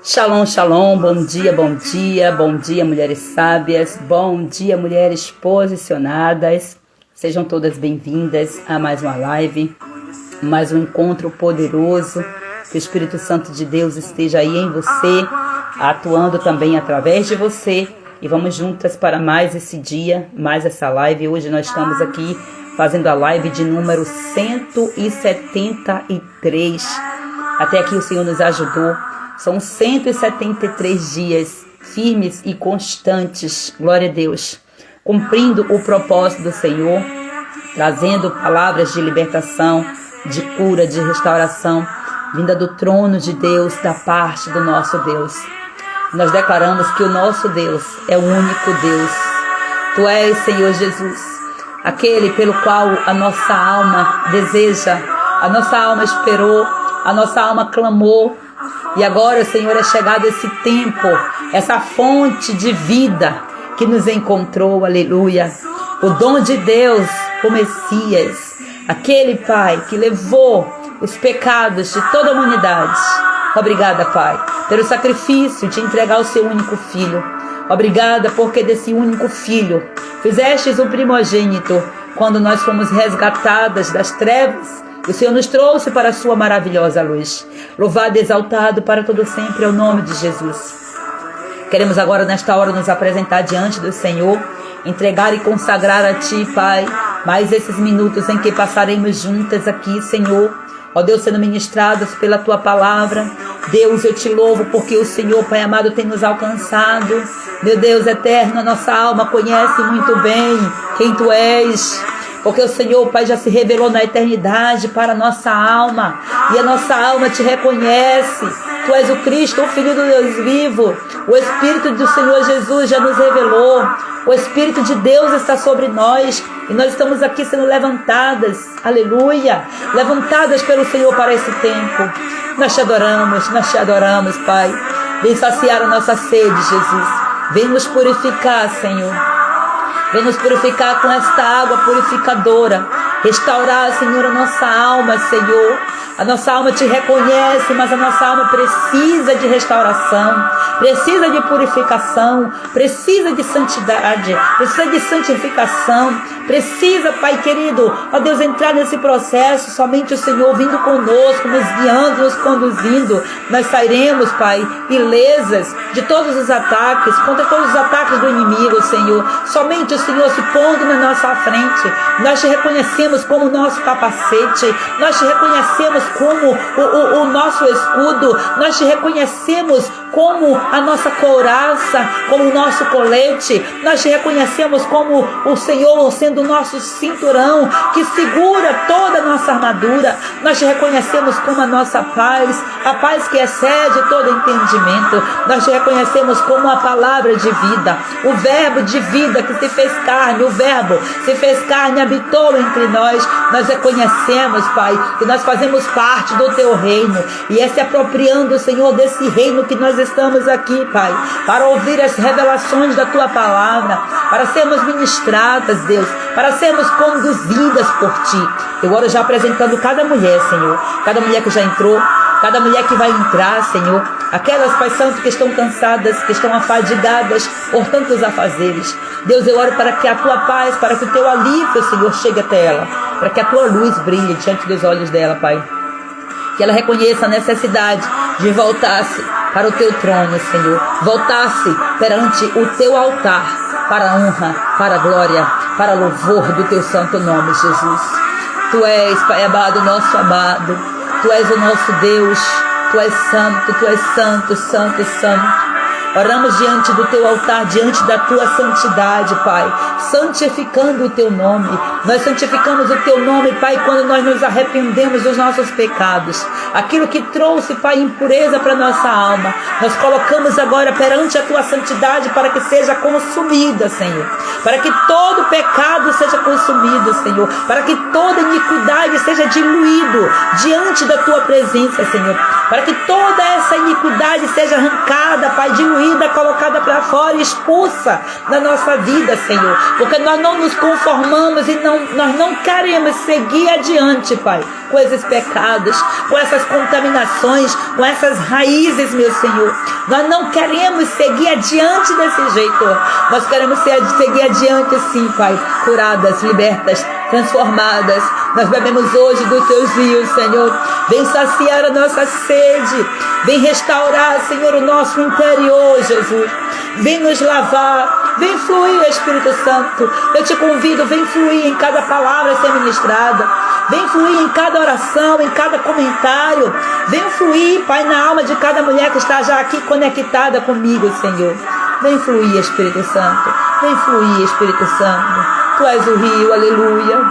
Shalom, shalom, bom dia, bom dia, bom dia, mulheres sábias, bom dia, mulheres posicionadas. Sejam todas bem-vindas a mais uma live, mais um encontro poderoso. Que o Espírito Santo de Deus esteja aí em você, atuando também através de você. E vamos juntas para mais esse dia, mais essa live. Hoje nós estamos aqui fazendo a live de número 173. Até aqui o Senhor nos ajudou. São 173 dias firmes e constantes, glória a Deus, cumprindo o propósito do Senhor, trazendo palavras de libertação, de cura, de restauração, vinda do trono de Deus, da parte do nosso Deus. Nós declaramos que o nosso Deus é o único Deus. Tu és, Senhor Jesus, aquele pelo qual a nossa alma deseja, a nossa alma esperou, a nossa alma clamou. E agora, Senhor, é chegado esse tempo, essa fonte de vida que nos encontrou, aleluia. O dom de Deus, o Messias, aquele Pai que levou os pecados de toda a humanidade. Obrigada, Pai, pelo sacrifício de entregar o seu único filho. Obrigada porque desse único filho fizestes o primogênito quando nós fomos resgatadas das trevas. O Senhor nos trouxe para a sua maravilhosa luz. Louvado e exaltado para todo sempre é o nome de Jesus. Queremos agora nesta hora nos apresentar diante do Senhor, entregar e consagrar a Ti, Pai, mais esses minutos em que passaremos juntas aqui, Senhor. Ó Deus, sendo ministrados pela Tua palavra. Deus, eu Te louvo porque o Senhor, Pai amado, tem nos alcançado. Meu Deus eterno, a nossa alma conhece muito bem quem Tu és. Porque o Senhor, Pai, já se revelou na eternidade para a nossa alma. E a nossa alma Te reconhece. Tu és o Cristo, o Filho do Deus vivo. O Espírito do Senhor Jesus já nos revelou. O Espírito de Deus está sobre nós. E nós estamos aqui sendo levantadas. Aleluia. Levantadas pelo Senhor para esse tempo. Nós Te adoramos, Pai. Vem saciar a nossa sede, Jesus. Vem nos purificar, Senhor. Vem nos purificar com esta água purificadora. Restaurar, Senhor, a nossa alma, Senhor. A nossa alma Te reconhece, mas a nossa alma precisa de restauração, precisa de purificação, precisa de santidade, precisa de santificação, precisa, Pai querido, ó Deus, entrar nesse processo. Somente o Senhor vindo conosco, nos guiando, nos conduzindo, nós sairemos, Pai, ilesas de todos os ataques, contra todos os ataques do inimigo, Senhor. Somente o Senhor se pondo na nossa frente. Nós Te reconhecemos como nosso capacete, nós Te reconhecemos como o nosso escudo, nós Te reconhecemos como a nossa couraça, como o nosso colete, nós Te reconhecemos como o Senhor sendo o nosso cinturão que segura toda a nossa armadura. Nós Te reconhecemos como a nossa paz, a paz que excede todo entendimento. Nós Te reconhecemos como a palavra de vida, o verbo de vida que se fez carne, o verbo se fez carne e habitou entre nós. Nós reconhecemos, Pai, que nós fazemos parte do Teu reino e é se apropriando, Senhor, desse reino que nós estamos aqui, Pai, para ouvir as revelações da Tua palavra, para sermos ministradas, Deus, para sermos conduzidas por Ti. Eu oro já apresentando cada mulher, Senhor, cada mulher que já entrou, cada mulher que vai entrar, Senhor, aquelas, Pai Santo, que estão cansadas, que estão afadigadas por tantos afazeres. Deus, eu oro para que a Tua paz, para que o Teu alívio, Senhor, chegue até ela, para que a Tua luz brilhe diante dos olhos dela, Pai. Que ela reconheça a necessidade de voltar-se para o Teu trono, Senhor. Voltar-se perante o Teu altar, para a honra, para a glória, para louvor do Teu santo nome, Jesus. Tu és, Pai amado, nosso amado. Tu és o nosso Deus. Tu és santo, santo, santo. Oramos diante do Teu altar, diante da Tua santidade, Pai, santificando o Teu nome. Nós santificamos o Teu nome, Pai, quando nós nos arrependemos dos nossos pecados. Aquilo que trouxe, Pai, impureza para nossa alma, nós colocamos agora perante a Tua santidade para que seja consumida, Senhor. Para que todo pecado seja consumido, Senhor. Para que toda iniquidade seja diluído diante da Tua presença, Senhor. para que toda essa iniquidade seja arrancada, Pai, diluída, colocada para fora e expulsa da nossa vida, Senhor, porque nós não nos conformamos e nós não queremos seguir adiante, Pai, com esses pecados, com essas contaminações, com essas raízes, meu Senhor. Nós não queremos seguir adiante desse jeito. Nós queremos seguir adiante, sim, Pai, curadas, libertas, transformadas. Nós bebemos hoje dos teus rios, Senhor. Vem saciar a nossa sede. Vem restaurar, Senhor, o nosso interior, Jesus. Vem nos lavar. Vem fluir, Espírito Santo. Eu te convido, vem fluir em cada palavra a ser ministrada. Vem fluir em cada oração, em cada comentário. Vem fluir, Pai, na alma de cada mulher que está já aqui conectada comigo, Senhor. Vem fluir, Espírito Santo. Vem fluir, Espírito Santo. Tu és o rio, aleluia.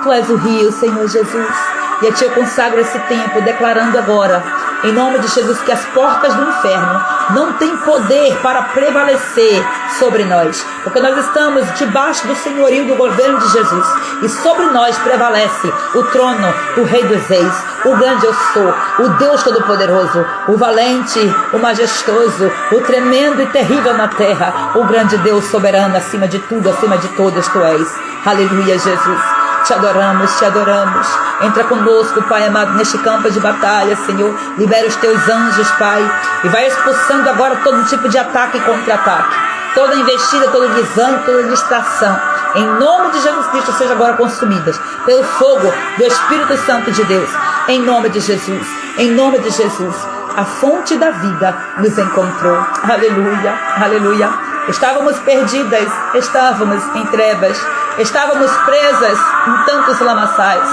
Tu és o rio, Senhor Jesus. E a Ti eu consagro esse tempo, declarando agora, em nome de Jesus, que as portas do inferno não têm poder para prevalecer sobre nós, porque nós estamos debaixo do senhorio do governo de Jesus, e sobre nós prevalece o trono do Rei dos Reis, o grande eu sou, o Deus Todo-Poderoso, o valente, o majestoso, o tremendo e terrível na terra, o grande Deus soberano, acima de tudo, acima de todos Tu és. Aleluia, Jesus. Te adoramos, te adoramos. Entra conosco, Pai amado, neste campo de batalha, Senhor. Libera os teus anjos, Pai, e vai expulsando agora todo tipo de ataque e contra-ataque. Toda investida, todo desânimo, toda distração, em nome de Jesus Cristo, seja agora consumidas pelo fogo do Espírito Santo de Deus. Em nome de Jesus, em nome de Jesus. A fonte da vida nos encontrou. Aleluia, aleluia. Estávamos perdidas, estávamos em trevas, estávamos presas em tantos lamaçais,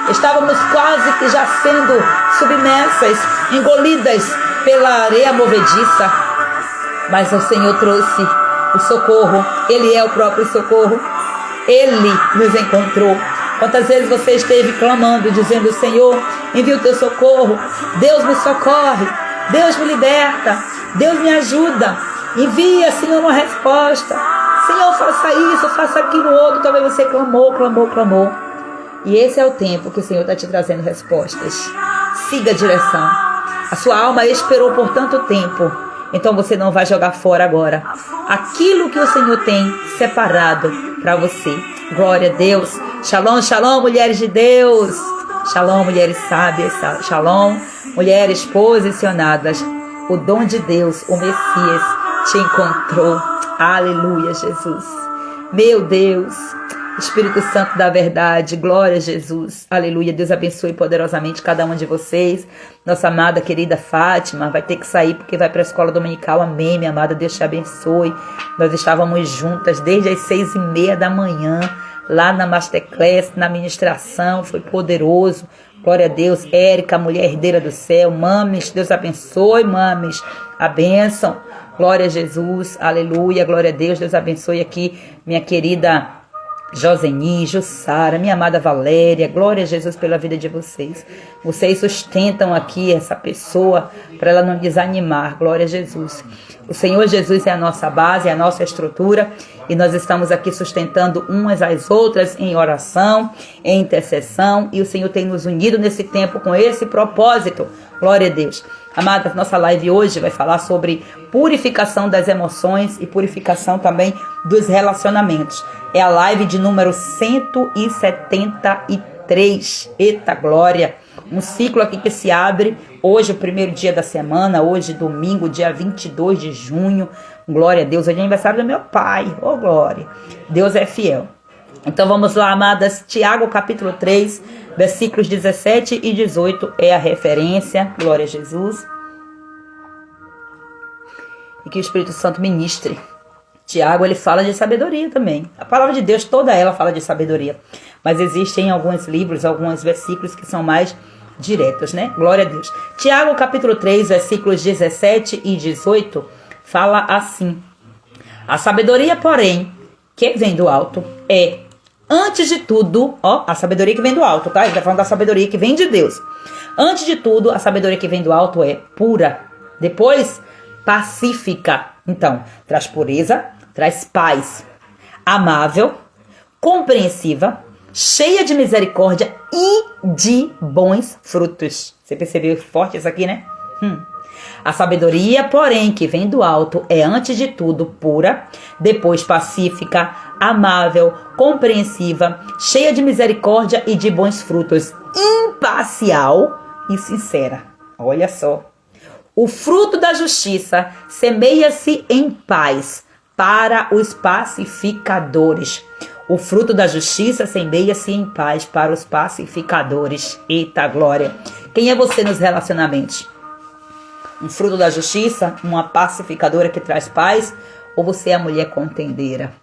estávamos quase que já sendo submersas, engolidas pela areia movediça, mas o Senhor trouxe o socorro. Ele é o próprio socorro. Ele nos encontrou. Quantas vezes você esteve clamando, dizendo: Senhor, envia o teu socorro, Deus me socorre, Deus me liberta, Deus me ajuda, envia, Senhor, uma resposta. Senhor, faça isso, faça aquilo outro. Talvez você clamou. E esse é o tempo que o Senhor está te trazendo respostas. Siga a direção. A sua alma esperou por tanto tempo, então você não vai jogar fora agora aquilo que o Senhor tem separado para você. Glória a Deus. Shalom, shalom, mulheres de Deus. Shalom, mulheres sábias. Shalom, mulheres posicionadas. O dom de Deus, o Messias, te encontrou. Aleluia, Jesus. Meu Deus. Espírito Santo da verdade, glória a Jesus, aleluia. Deus abençoe poderosamente cada uma de vocês. Nossa amada querida Fátima vai ter que sair porque vai para a escola dominical, amém, minha amada, Deus te abençoe. Nós estávamos juntas desde as 6:30 da manhã, lá na Masterclass, na ministração, foi poderoso, glória a Deus. Érica, mulher herdeira do céu, mames, Deus abençoe, mames, a bênção, glória a Jesus, aleluia, glória a Deus. Deus abençoe aqui minha querida Joseni, Jussara, minha amada Valéria, glória a Jesus pela vida de vocês. Vocês sustentam aqui essa pessoa para ela não desanimar, glória a Jesus. O Senhor Jesus é a nossa base, é a nossa estrutura, e nós estamos aqui sustentando umas às outras em oração, em intercessão, e o Senhor tem nos unido nesse tempo com esse propósito, glória a Deus. Amadas, nossa live hoje vai falar sobre purificação das emoções e purificação também dos relacionamentos. É a live de número 173. Eita glória! Um ciclo aqui que se abre hoje, o primeiro dia da semana, hoje domingo, dia 22 de junho. Glória a Deus, hoje é aniversário do meu pai. Oh glória! Deus é fiel. Então vamos lá, amadas. Tiago capítulo 3, versículos 17 e 18 é a referência. Glória a Jesus. E que o Espírito Santo ministre. Tiago, ele fala de sabedoria também. A palavra de Deus, toda ela fala de sabedoria. Mas existem alguns livros, alguns versículos que são mais diretos, né? Glória a Deus. Tiago capítulo 3, versículos 17 e 18, fala assim: a sabedoria, porém, que vem do alto, é, antes de tudo, ó, a sabedoria que vem do alto, tá? Ele tá falando da sabedoria que vem de Deus. Antes de tudo, a sabedoria que vem do alto é pura. Depois, pacífica. Então, traz pureza, traz paz. Amável, compreensiva, cheia de misericórdia e de bons frutos. Você percebeu forte isso aqui, né? A sabedoria, porém, que vem do alto, é antes de tudo pura, depois pacífica, amável, compreensiva, cheia de misericórdia e de bons frutos, imparcial e sincera. Olha só. O fruto da justiça semeia-se em paz para os pacificadores. O fruto da justiça semeia-se em paz para os pacificadores. Eita glória! Quem é você nos relacionamentos? Um fruto da justiça, uma pacificadora que traz paz, ou você é a mulher contendeira?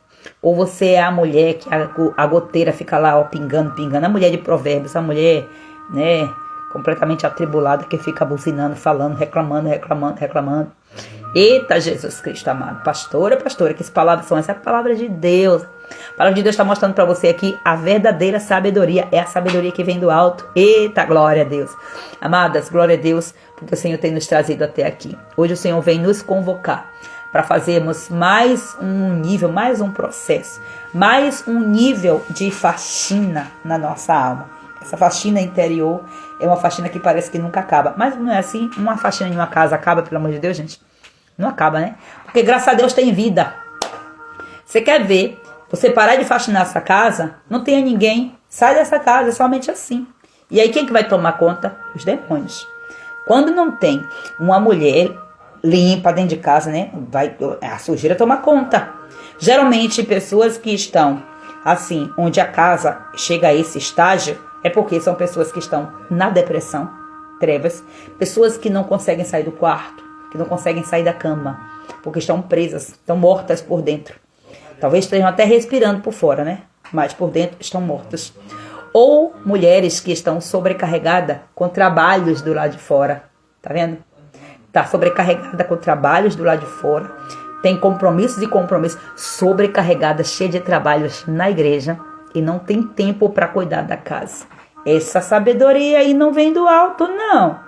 Ou você é a mulher que a goteira fica lá, ó, pingando, a mulher de provérbios, a mulher, né, completamente atribulada, que fica buzinando, falando, reclamando. Eita Jesus Cristo amado, pastora, que palavras são essas? É a palavra de Deus. A palavra de Deus está mostrando para você aqui a verdadeira sabedoria, é a sabedoria que vem do alto. Eita, glória a Deus. Amadas, glória a Deus, porque o Senhor tem nos trazido até aqui. Hoje o Senhor vem nos convocar para fazermos mais um nível, mais um processo, mais um nível de faxina na nossa alma. Essa faxina interior é uma faxina que parece que nunca acaba. Mas não é assim? Uma faxina em uma casa acaba, pelo amor de Deus, gente? Não acaba, né? Porque graças a Deus tem vida. Você quer ver você parar de faxinar essa casa? Não tenha ninguém. Sai dessa casa, é somente assim. E aí quem que vai tomar conta? Os demônios. Quando não tem uma mulher limpa dentro de casa, né? A sujeira toma conta. Geralmente pessoas que estão assim, onde a casa chega a esse estágio, é porque são pessoas que estão na depressão, trevas, pessoas que não conseguem sair do quarto, que não conseguem sair da cama, porque estão presas, estão mortas por dentro. Talvez estejam até respirando por fora, né? Mas por dentro estão mortas. Ou mulheres que estão sobrecarregadas com trabalhos do lado de fora. Tá vendo? Tá sobrecarregada com trabalhos do lado de fora. Tem compromissos e compromissos. Sobrecarregada, cheia de trabalhos na igreja. E não tem tempo para cuidar da casa. Essa sabedoria aí não vem do alto, não.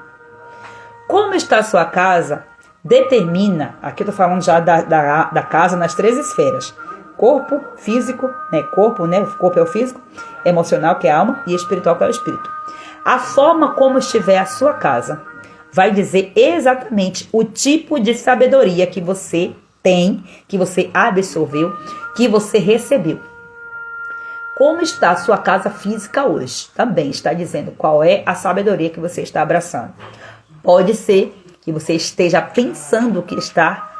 Como está a sua casa, determina, aqui eu estou falando já da casa nas 3 esferas. Corpo, físico, né? Corpo, né? O corpo é o físico, emocional, que é a alma, e espiritual, que é o espírito. A forma como estiver a sua casa vai dizer exatamente o tipo de sabedoria que você tem, que você absorveu, que você recebeu. Como está a sua casa física hoje? Também está dizendo qual é a sabedoria que você está abraçando. Pode ser que você esteja pensando que está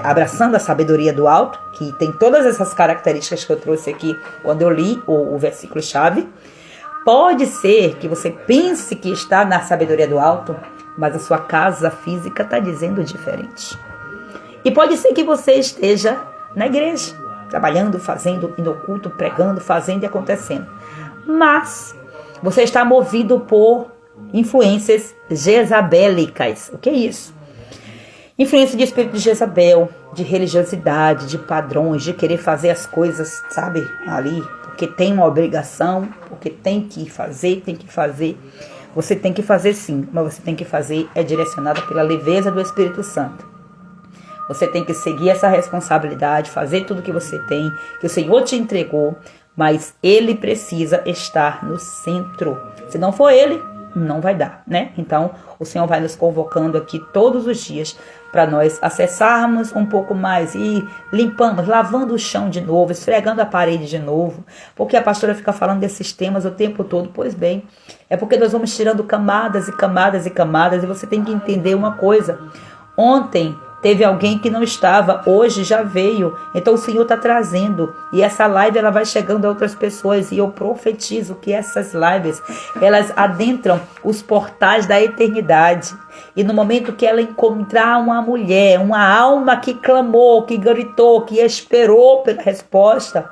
abraçando a sabedoria do alto, que tem todas essas características que eu trouxe aqui quando eu li o versículo-chave. Pode ser que você pense que está na sabedoria do alto, mas a sua casa física está dizendo diferente. E pode ser que você esteja na igreja, trabalhando, fazendo, indo ao culto, pregando, fazendo e acontecendo. Mas você está movido por influências jezabélicas. O que é isso? Influência de espírito de Jezabel, de religiosidade, de padrões, de querer fazer as coisas, sabe, ali, porque tem uma obrigação, porque tem que fazer. Você tem que fazer sim, mas você tem que fazer direcionada pela leveza do Espírito Santo. Você tem que seguir essa responsabilidade, fazer tudo que você tem, que o Senhor te entregou, mas Ele precisa estar no centro. Se não for Ele, não vai dar, né? Então, o Senhor vai nos convocando aqui todos os dias para nós acessarmos um pouco mais e limpamos, lavando o chão de novo, esfregando a parede de novo, porque a pastora fica falando desses temas o tempo todo. Pois bem, é porque nós vamos tirando camadas e você tem que entender uma coisa. Ontem teve alguém que não estava, hoje já veio. Então o Senhor está trazendo. E essa live ela vai chegando a outras pessoas. E eu profetizo que essas lives, elas adentram os portais da eternidade. E no momento que ela encontrar uma mulher, uma alma que clamou, que gritou, que esperou pela resposta,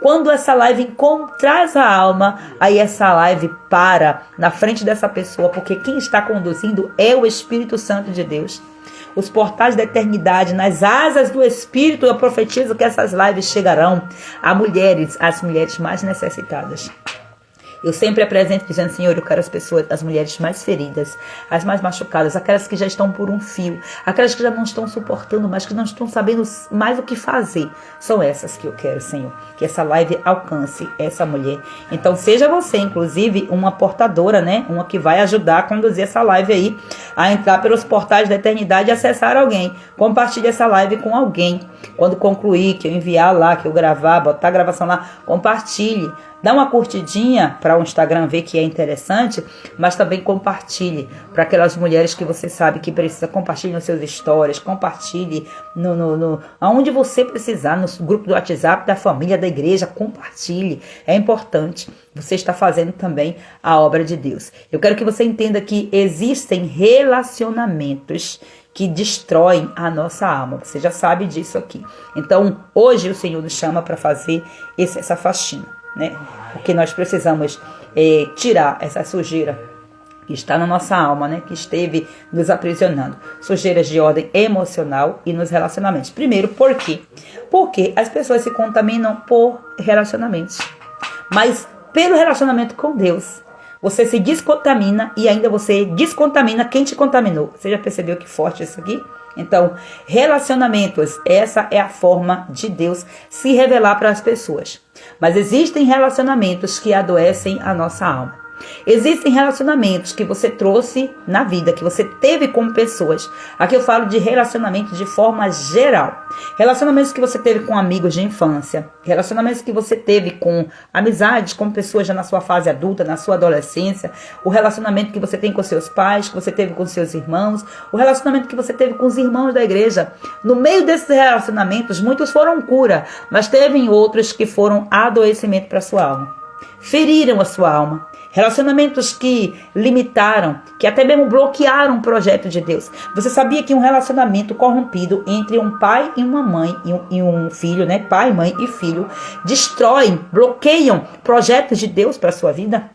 quando essa live encontrar essa alma, aí essa live para na frente dessa pessoa. Porque quem está conduzindo é o Espírito Santo de Deus. Os portais da eternidade, nas asas do Espírito, eu profetizo que essas lives chegarão a mulheres, as mulheres mais necessitadas. Eu sempre apresento dizendo, Senhor, eu quero as pessoas, as mulheres mais feridas, as mais machucadas, aquelas que já estão por um fio, aquelas que já não estão suportando mais, que não estão sabendo mais o que fazer. São essas que eu quero, Senhor, que essa live alcance essa mulher. Então seja você, inclusive, uma portadora, né? Uma que vai ajudar a conduzir essa live aí, a entrar pelos portais da eternidade e acessar alguém. Compartilhe essa live com alguém. Quando concluir, que eu enviar lá, que eu gravar, botar a gravação lá, compartilhe. Dá uma curtidinha para o Instagram ver que é interessante, mas também compartilhe para aquelas mulheres que você sabe que precisa. Compartilhe nos seus stories, compartilhe aonde você precisar, no grupo do WhatsApp, da família, da igreja, compartilhe. É importante. Você está fazendo também a obra de Deus. Eu quero que você entenda que existem relacionamentos que destroem a nossa alma. Você já sabe disso aqui. Então, hoje o Senhor nos chama para fazer essa faxina, né? Porque nós precisamos tirar essa sujeira que está na nossa alma, né? Que esteve nos aprisionando. Sujeiras de ordem emocional e nos relacionamentos. Primeiro, por quê? Porque as pessoas se contaminam por relacionamentos. Mas pelo relacionamento com Deus, você se descontamina e ainda você descontamina quem te contaminou. Você já percebeu que forte isso aqui? Então, relacionamentos, essa é a forma de Deus se revelar para as pessoas. Mas existem relacionamentos que adoecem a nossa alma. Existem relacionamentos que você trouxe na vida, que você teve com pessoas. Aqui eu falo de relacionamentos de forma geral. Relacionamentos que você teve com amigos de infância. Relacionamentos que você teve com amizades, com pessoas já na sua fase adulta, na sua adolescência. O relacionamento que você tem com seus pais, que você teve com seus irmãos. O relacionamento que você teve com os irmãos da igreja. No meio desses relacionamentos, muitos foram cura, mas teve outros que foram adoecimento para a sua alma. Feriram a sua alma. Relacionamentos que limitaram, que até mesmo bloquearam o projeto de Deus. Você sabia que um relacionamento corrompido entre um pai e uma mãe e um filho, né? Pai, mãe e filho, destroem, bloqueiam projetos de Deus para a sua vida?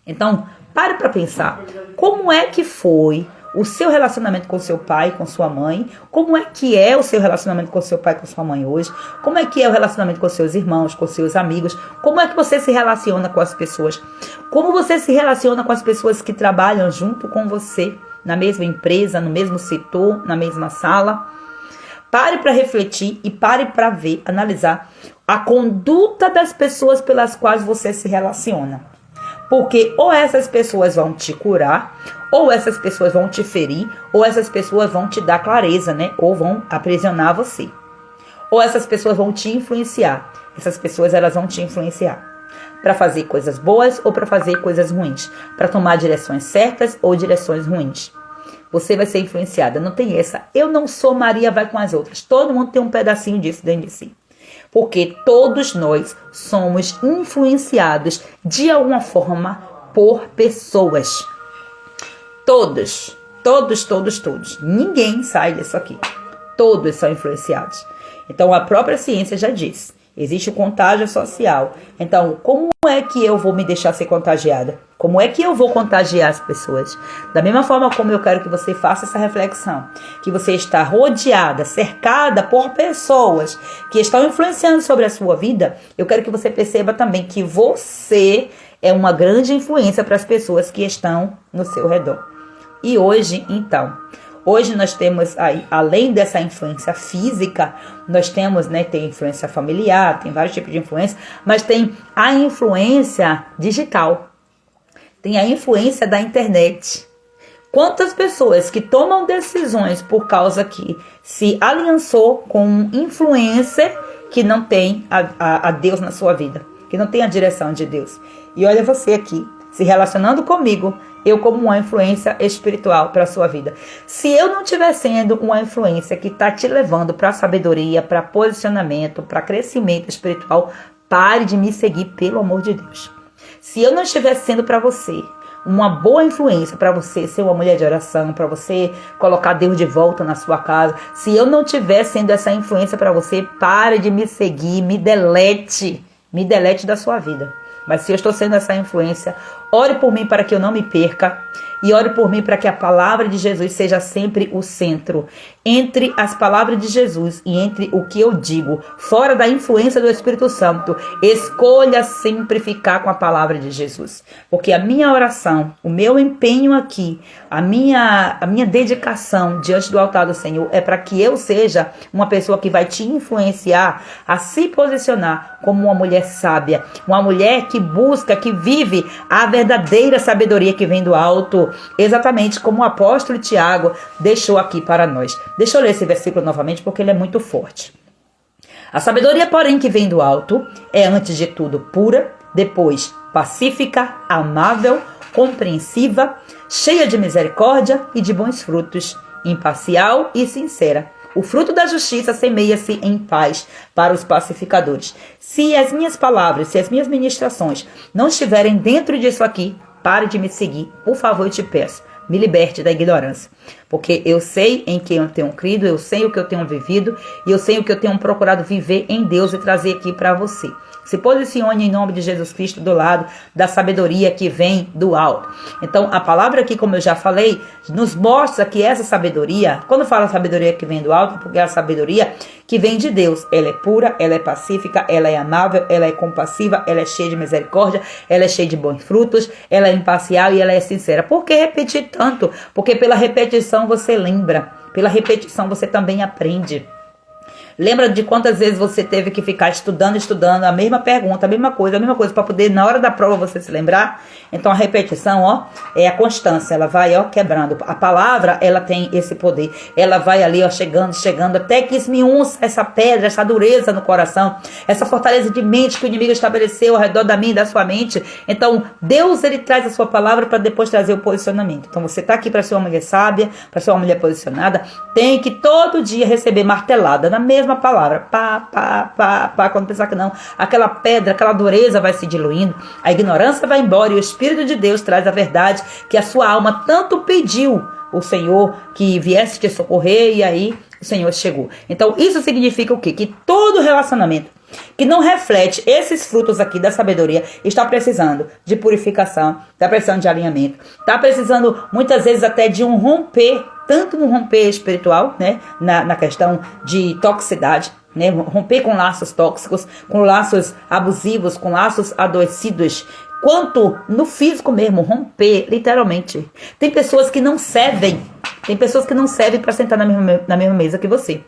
Então, pare para pensar. Como é que foi o seu relacionamento com seu pai, com sua mãe? Como é que é o seu relacionamento com seu pai, com sua mãe hoje? Como é que é o relacionamento com seus irmãos, com seus amigos? Como é que você se relaciona com as pessoas? Como você se relaciona com as pessoas que trabalham junto com você, na mesma empresa, no mesmo setor, na mesma sala? Pare para refletir e pare para ver, analisar a conduta das pessoas pelas quais você se relaciona. Porque ou essas pessoas vão te curar, ou essas pessoas vão te ferir, ou essas pessoas vão te dar clareza, né? Ou vão aprisionar você. Ou essas pessoas vão te influenciar. Essas pessoas, elas vão te influenciar para fazer coisas boas ou para fazer coisas ruins, para tomar direções certas ou direções ruins. Você vai ser influenciada. Não tem essa. Eu não sou Maria, vai com as outras. Todo mundo tem um pedacinho disso dentro de si. Porque todos nós somos influenciados de alguma forma por pessoas. Todos. Ninguém sai disso aqui. Todos são influenciados. Então a própria ciência já diz. Existe o contágio social. Então, como é que eu vou me deixar ser contagiada? Como é que eu vou contagiar as pessoas? Da mesma forma como eu quero que você faça essa reflexão, que você está rodeada, cercada por pessoas que estão influenciando sobre a sua vida, eu quero que você perceba também que você é uma grande influência para as pessoas que estão no seu redor. E hoje, então, hoje nós temos aí, além dessa influência física, nós temos, né, tem influência familiar, tem vários tipos de influência, mas tem a influência digital, tem a influência da internet. Quantas pessoas que tomam decisões por causa que se aliançou com um influencer que não tem a Deus na sua vida, que não tem a direção de Deus. E olha você aqui, se relacionando comigo, eu como uma influência espiritual para a sua vida. Se eu não estiver sendo uma influência que está te levando para sabedoria, para posicionamento, para crescimento espiritual, pare de me seguir, pelo amor de Deus. Se eu não estiver sendo para você uma boa influência, para você ser uma mulher de oração, para você colocar Deus de volta na sua casa, se eu não estiver sendo essa influência para você, pare de me seguir, me delete da sua vida. Mas se eu estou sendo essa influência, Ore por mim para que eu não me perca. E ore por mim para que a palavra de Jesus seja sempre o centro. Entre as palavras de Jesus e entre o que eu digo, fora da influência do Espírito Santo, escolha sempre ficar com a palavra de Jesus. Porque a minha oração, o meu empenho aqui, a minha dedicação diante do altar do Senhor é para que eu seja uma pessoa que vai te influenciar a se posicionar como uma mulher sábia, uma mulher que busca, que vive a verdadeira sabedoria que vem do alto, exatamente como o apóstolo Tiago deixou aqui para nós. Deixa eu ler esse versículo novamente porque ele é muito forte. A sabedoria, porém, que vem do alto é antes de tudo pura, depois pacífica, amável, compreensiva, cheia de misericórdia e de bons frutos, imparcial e sincera. O fruto da justiça semeia-se em paz para os pacificadores. Se as minhas palavras, se as minhas ministrações não estiverem dentro disso aqui, pare de me seguir, por favor, eu te peço. Me liberte da ignorância. Porque eu sei em quem eu tenho crido, eu sei o que eu tenho vivido e eu sei o que eu tenho procurado viver em Deus e trazer aqui para você. Se posicione em nome de Jesus Cristo do lado da sabedoria que vem do alto. Então, a palavra aqui, como eu já falei, nos mostra que essa sabedoria, quando fala sabedoria que vem do alto, porque é a sabedoria que vem de Deus. Ela é pura, ela é pacífica, ela é amável, ela é compassiva, ela é cheia de misericórdia, ela é cheia de bons frutos, ela é imparcial e ela é sincera. Por que repetir tanto? Porque pela repetição você lembra, pela repetição você também aprende. Lembra de quantas vezes você teve que ficar estudando a mesma pergunta, a mesma coisa, para poder na hora da prova você se lembrar? Então a repetição, ó, é a constância, ela vai, ó, quebrando. A palavra, ela tem esse poder. Ela vai ali, ó, chegando, até que esmiuça essa pedra, essa dureza no coração, essa fortaleza de mente que o inimigo estabeleceu ao redor da minha e da sua mente. Então, Deus, ele traz a sua palavra para depois trazer o posicionamento. Então, você tá aqui para ser uma mulher sábia, para ser uma mulher posicionada, tem que todo dia receber martelada na mesma palavra, pá, quando pensar que não, aquela pedra, aquela dureza vai se diluindo, a ignorância vai embora e o Espírito de Deus traz a verdade que a sua alma tanto pediu o Senhor que viesse te socorrer, e aí o Senhor chegou. Então isso significa o quê? Que todo relacionamento que não reflete esses frutos aqui da sabedoria está precisando de purificação, está precisando de alinhamento, está precisando muitas vezes até de um romper, tanto no romper espiritual, né, na questão de toxicidade, né, romper com laços tóxicos, com laços abusivos, com laços adoecidos, quanto no físico mesmo, romper, literalmente. Tem pessoas que não servem, para sentar na mesma mesa que você.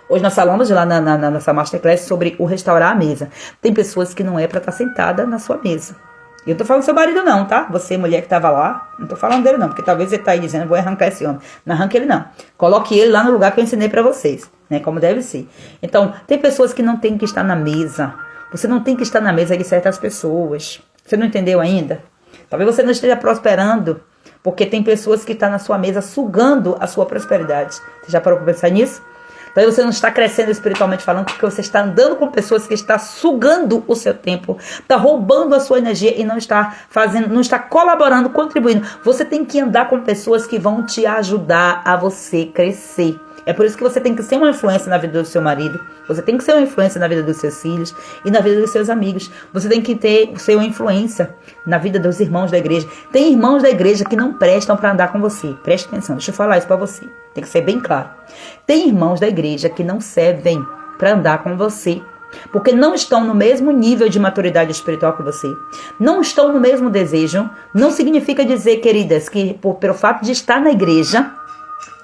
Hoje nós falamos lá na nossa Masterclass sobre o restaurar a mesa. Tem pessoas que não é para estar sentada na sua mesa. E eu tô falando do seu marido não, tá? Você, mulher que tava lá, não tô falando dele não, porque talvez ele tá aí dizendo, vou arrancar esse homem. Não arranque ele não. Coloque ele lá no lugar que eu ensinei pra vocês, né? Como deve ser. Então, tem pessoas que não tem que estar na mesa. Você não tem que estar na mesa de certas pessoas. Você não entendeu ainda? Talvez você não esteja prosperando, porque tem pessoas que estão na sua mesa sugando a sua prosperidade. Você já parou pra pensar nisso? Então você não está crescendo espiritualmente falando, porque você está andando com pessoas que estão sugando o seu tempo, está roubando a sua energia e não está colaborando, contribuindo. Você tem que andar com pessoas que vão te ajudar a você crescer. É por isso que você tem que ser uma influência na vida do seu marido, você tem que ser uma influência na vida dos seus filhos e na vida dos seus amigos. Você tem que ser uma influência na vida dos irmãos da igreja. Tem irmãos da igreja que não prestam para andar com você. Preste atenção, deixa eu falar isso para você. Tem que ser bem claro. Tem irmãos da igreja que não servem para andar com você, porque não estão no mesmo nível de maturidade espiritual que você. Não estão no mesmo desejo. Não significa dizer, queridas, que pelo fato de estar na igreja,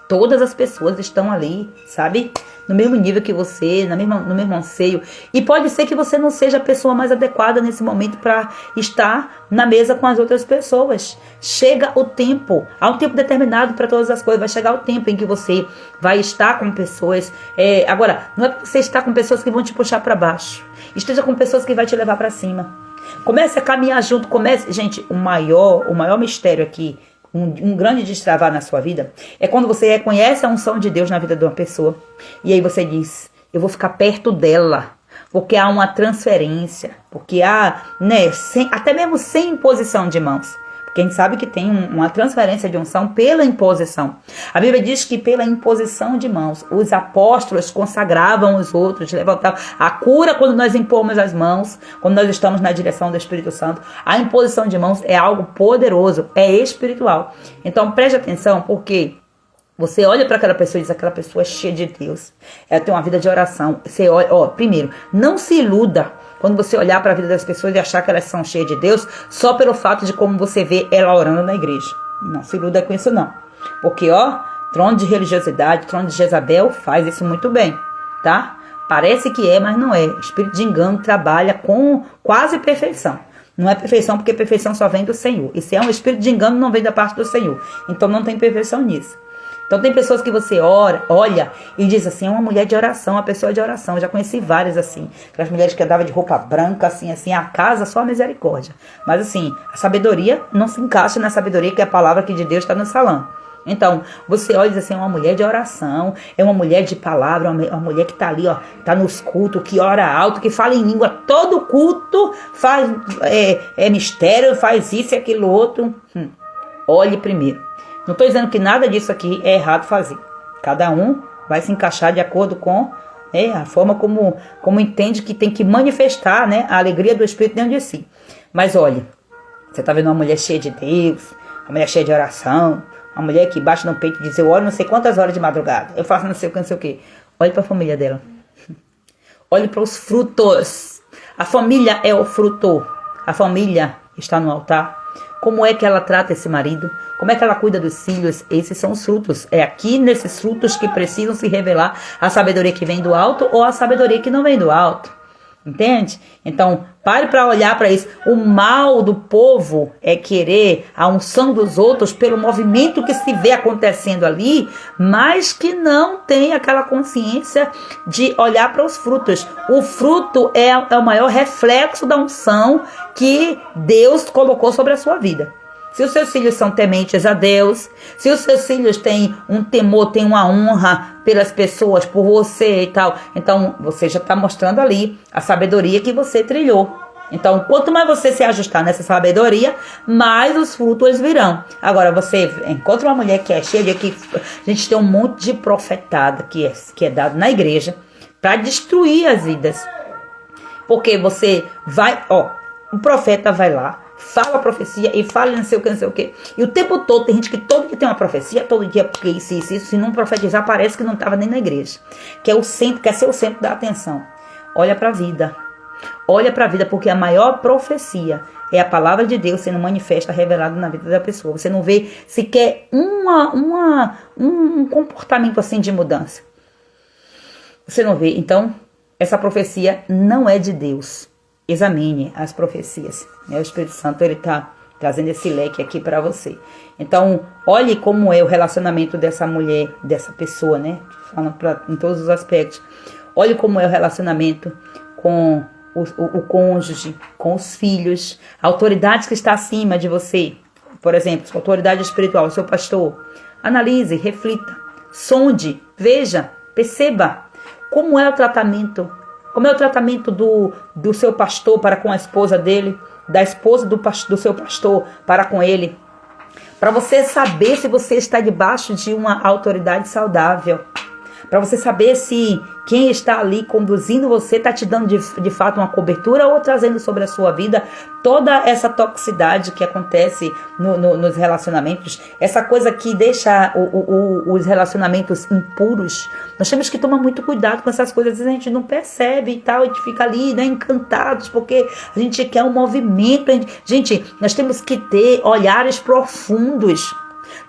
todas as pessoas estão ali, sabe? No mesmo nível que você, no mesmo anseio. E pode ser que você não seja a pessoa mais adequada nesse momento para estar na mesa com as outras pessoas. Chega o tempo. Há um tempo determinado para todas as coisas. Vai chegar o tempo em que você vai estar com pessoas. Agora, não é para você estar com pessoas que vão te puxar para baixo. Esteja com pessoas que vão te levar para cima. Comece a caminhar junto. Gente, o maior mistério aqui, um grande destravar na sua vida, é quando você reconhece a unção de Deus na vida de uma pessoa, e aí você diz, eu vou ficar perto dela, porque há uma transferência, porque há, até mesmo sem imposição de mãos, porque Porque a gente sabe que tem uma transferência de unção pela imposição. A Bíblia diz que pela imposição de mãos, os apóstolos consagravam os outros, levantavam a cura quando nós impomos as mãos, quando nós estamos na direção do Espírito Santo. A imposição de mãos é algo poderoso, é espiritual. Então preste atenção, porque você olha para aquela pessoa e diz, aquela pessoa é cheia de Deus. Ela tem uma vida de oração. Você olha, primeiro, não se iluda quando você olhar para a vida das pessoas e achar que elas são cheias de Deus só pelo fato de como você vê ela orando na igreja. Não se iluda com isso não. Porque, trono de religiosidade, trono de Jezabel faz isso muito bem, tá? Parece que é, mas não é. O espírito de engano trabalha com quase perfeição. Não é perfeição porque perfeição só vem do Senhor. E se é um espírito de engano, não vem da parte do Senhor. Então não tem perfeição nisso. Então tem pessoas que você olha e diz assim, é uma mulher de oração, uma pessoa de oração. Eu já conheci várias assim. Aquelas mulheres que andavam de roupa branca, assim, a casa só a misericórdia. Mas assim, a sabedoria não se encaixa na sabedoria que é a palavra que de Deus está no salão. Então, você olha e diz assim, é uma mulher de oração, é uma mulher de palavra, uma mulher que está ali, está nos cultos, que ora alto, que fala em língua, todo culto faz mistério, faz isso e aquilo outro. Olhe primeiro. Não estou dizendo que nada disso aqui é errado fazer. Cada um vai se encaixar de acordo com a forma como entende que tem que manifestar, né, a alegria do Espírito dentro de si. Mas olha, você está vendo uma mulher cheia de Deus, uma mulher cheia de oração, uma mulher que bate no peito e diz, eu oro não sei quantas horas de madrugada, eu faço não sei o que. Olhe para a família dela. Olhe para os frutos. A família é o fruto. A família está no altar. Como é que ela trata esse marido? Como é que ela cuida dos filhos? Esses são os frutos. É aqui nesses frutos que precisam se revelar a sabedoria que vem do alto ou a sabedoria que não vem do alto. Entende? Então, pare para olhar para isso. O mal do povo é querer a unção dos outros pelo movimento que se vê acontecendo ali, mas que não tem aquela consciência de olhar para os frutos. O fruto é o maior reflexo da unção que Deus colocou sobre a sua vida. Se os seus filhos são tementes a Deus, se os seus filhos têm um temor, têm uma honra pelas pessoas, por você e tal, então você já está mostrando ali a sabedoria que você trilhou. Então, quanto mais você se ajustar nessa sabedoria, mais os frutos virão. Agora, você encontra uma mulher que é cheia de... que a gente tem um monte de profetada que é dado na igreja para destruir as vidas. Porque você vai... o profeta vai lá, fala a profecia e fala não sei o que. E o tempo todo tem gente que todo dia tem uma profecia, todo dia porque isso. Se não profetizar, parece que não estava nem na igreja. Quer ser o centro da atenção. Olha para a vida. Olha para a vida, porque a maior profecia é a palavra de Deus sendo manifesta, revelada na vida da pessoa. Você não vê sequer um comportamento assim de mudança. Você não vê. Então, essa profecia não é de Deus. Examine as profecias. O Espírito Santo ele está trazendo esse leque aqui para você. Então, olhe como é o relacionamento dessa mulher, dessa pessoa, né? Falando em todos os aspectos. Olhe como é o relacionamento com o cônjuge, com os filhos, a autoridade que está acima de você. Por exemplo, sua autoridade espiritual, o seu pastor. Analise, reflita, sonde, veja, perceba como é o tratamento. Como é o tratamento do seu pastor para com a esposa dele, da esposa do seu pastor para com ele. Para você saber se você está debaixo de uma autoridade saudável. Para você saber se quem está ali conduzindo você está te dando de fato uma cobertura ou trazendo sobre a sua vida toda essa toxicidade que acontece nos relacionamentos. Essa coisa que deixa os relacionamentos impuros. Nós temos que tomar muito cuidado com essas coisas. A gente não percebe e tal, a gente fica ali, né, encantados porque a gente quer um movimento. Gente, nós temos que ter olhares profundos.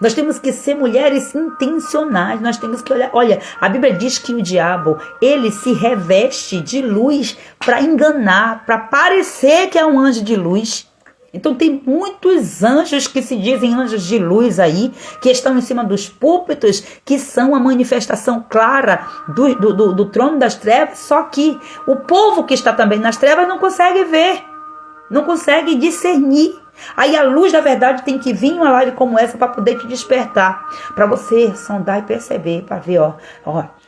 Nós temos que ser mulheres intencionais, nós temos que olhar. Olha, a Bíblia diz que o diabo, ele se reveste de luz para enganar, para parecer que é um anjo de luz. Então tem muitos anjos que se dizem anjos de luz aí, que estão em cima dos púlpitos, que são a manifestação clara do trono das trevas, só que o povo que está também nas trevas não consegue ver, não consegue discernir. Aí a luz da verdade tem que vir em uma live como essa para poder te despertar, para você sondar e perceber, para ver,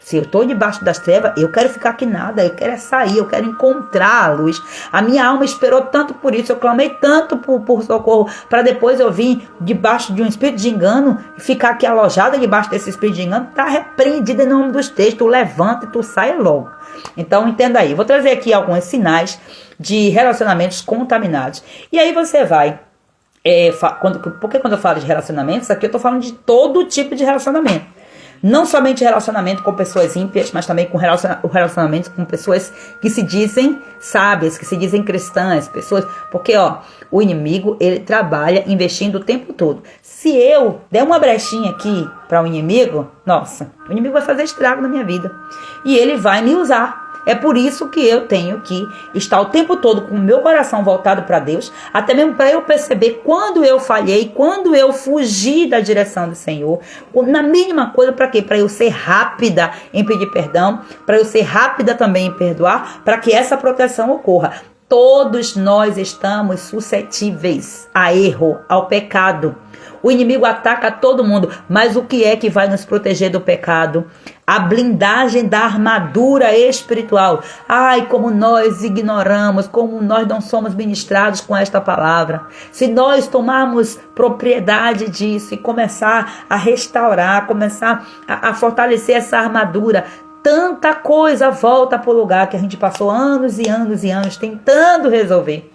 Se eu estou debaixo das trevas, eu quero ficar aqui nada, eu quero sair, eu quero encontrar a luz. A minha alma esperou tanto por isso, eu clamei tanto por socorro, para depois eu vir debaixo de um espírito de engano, e ficar aqui alojada debaixo desse espírito de engano. Está repreendido em nome dos textos, tu levanta e tu sai logo. Então entenda aí, vou trazer aqui alguns sinais de relacionamentos contaminados. E aí você vai, porque quando eu falo de relacionamentos, aqui eu estou falando de todo tipo de relacionamento. Não somente relacionamento com pessoas ímpias, mas também com relacionamento com pessoas que se dizem sábias, que se dizem cristãs, pessoas... Porque, o inimigo, ele trabalha investindo o tempo todo. Se eu der uma brechinha aqui para o inimigo, nossa, o inimigo vai fazer estrago na minha vida. E ele vai me usar. É por isso que eu tenho que estar o tempo todo com o meu coração voltado para Deus, até mesmo para eu perceber quando eu falhei, quando eu fugi da direção do Senhor, na mínima coisa, para quê? Para eu ser rápida em pedir perdão, para eu ser rápida também em perdoar, para que essa proteção ocorra. Todos nós estamos suscetíveis a erro, ao pecado. O inimigo ataca todo mundo, mas o que é que vai nos proteger do pecado? A blindagem da armadura espiritual. Ai, como nós ignoramos, como nós não somos ministrados com esta palavra. Se nós tomarmos propriedade disso e começar a restaurar, começar a fortalecer essa armadura, tanta coisa volta para o lugar que a gente passou anos e anos e anos tentando resolver.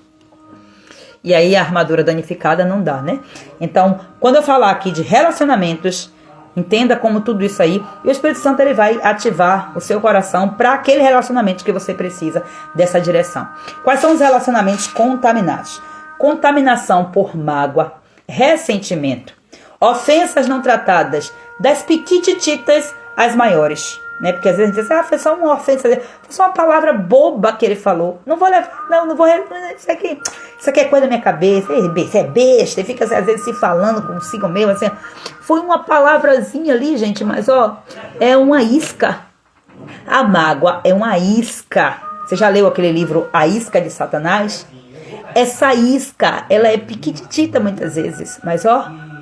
E aí a armadura danificada não dá, né? Então, quando eu falar aqui de relacionamentos, entenda como tudo isso aí, e o Espírito Santo ele vai ativar o seu coração para aquele relacionamento que você precisa dessa direção. Quais são os relacionamentos contaminados? Contaminação por mágoa, ressentimento, ofensas não tratadas, das pequitititas às maiores. Né? Porque às vezes a gente diz, foi só uma ofensa, foi só uma palavra boba que ele falou. Não vou levar, não vou. Isso aqui é coisa da minha cabeça, isso é besta, e fica às vezes se falando consigo mesmo, assim. Foi uma palavrazinha ali, gente, mas é uma isca. A mágoa é uma isca. Você já leu aquele livro A Isca de Satanás? Essa isca, ela é piquitita muitas vezes, mas o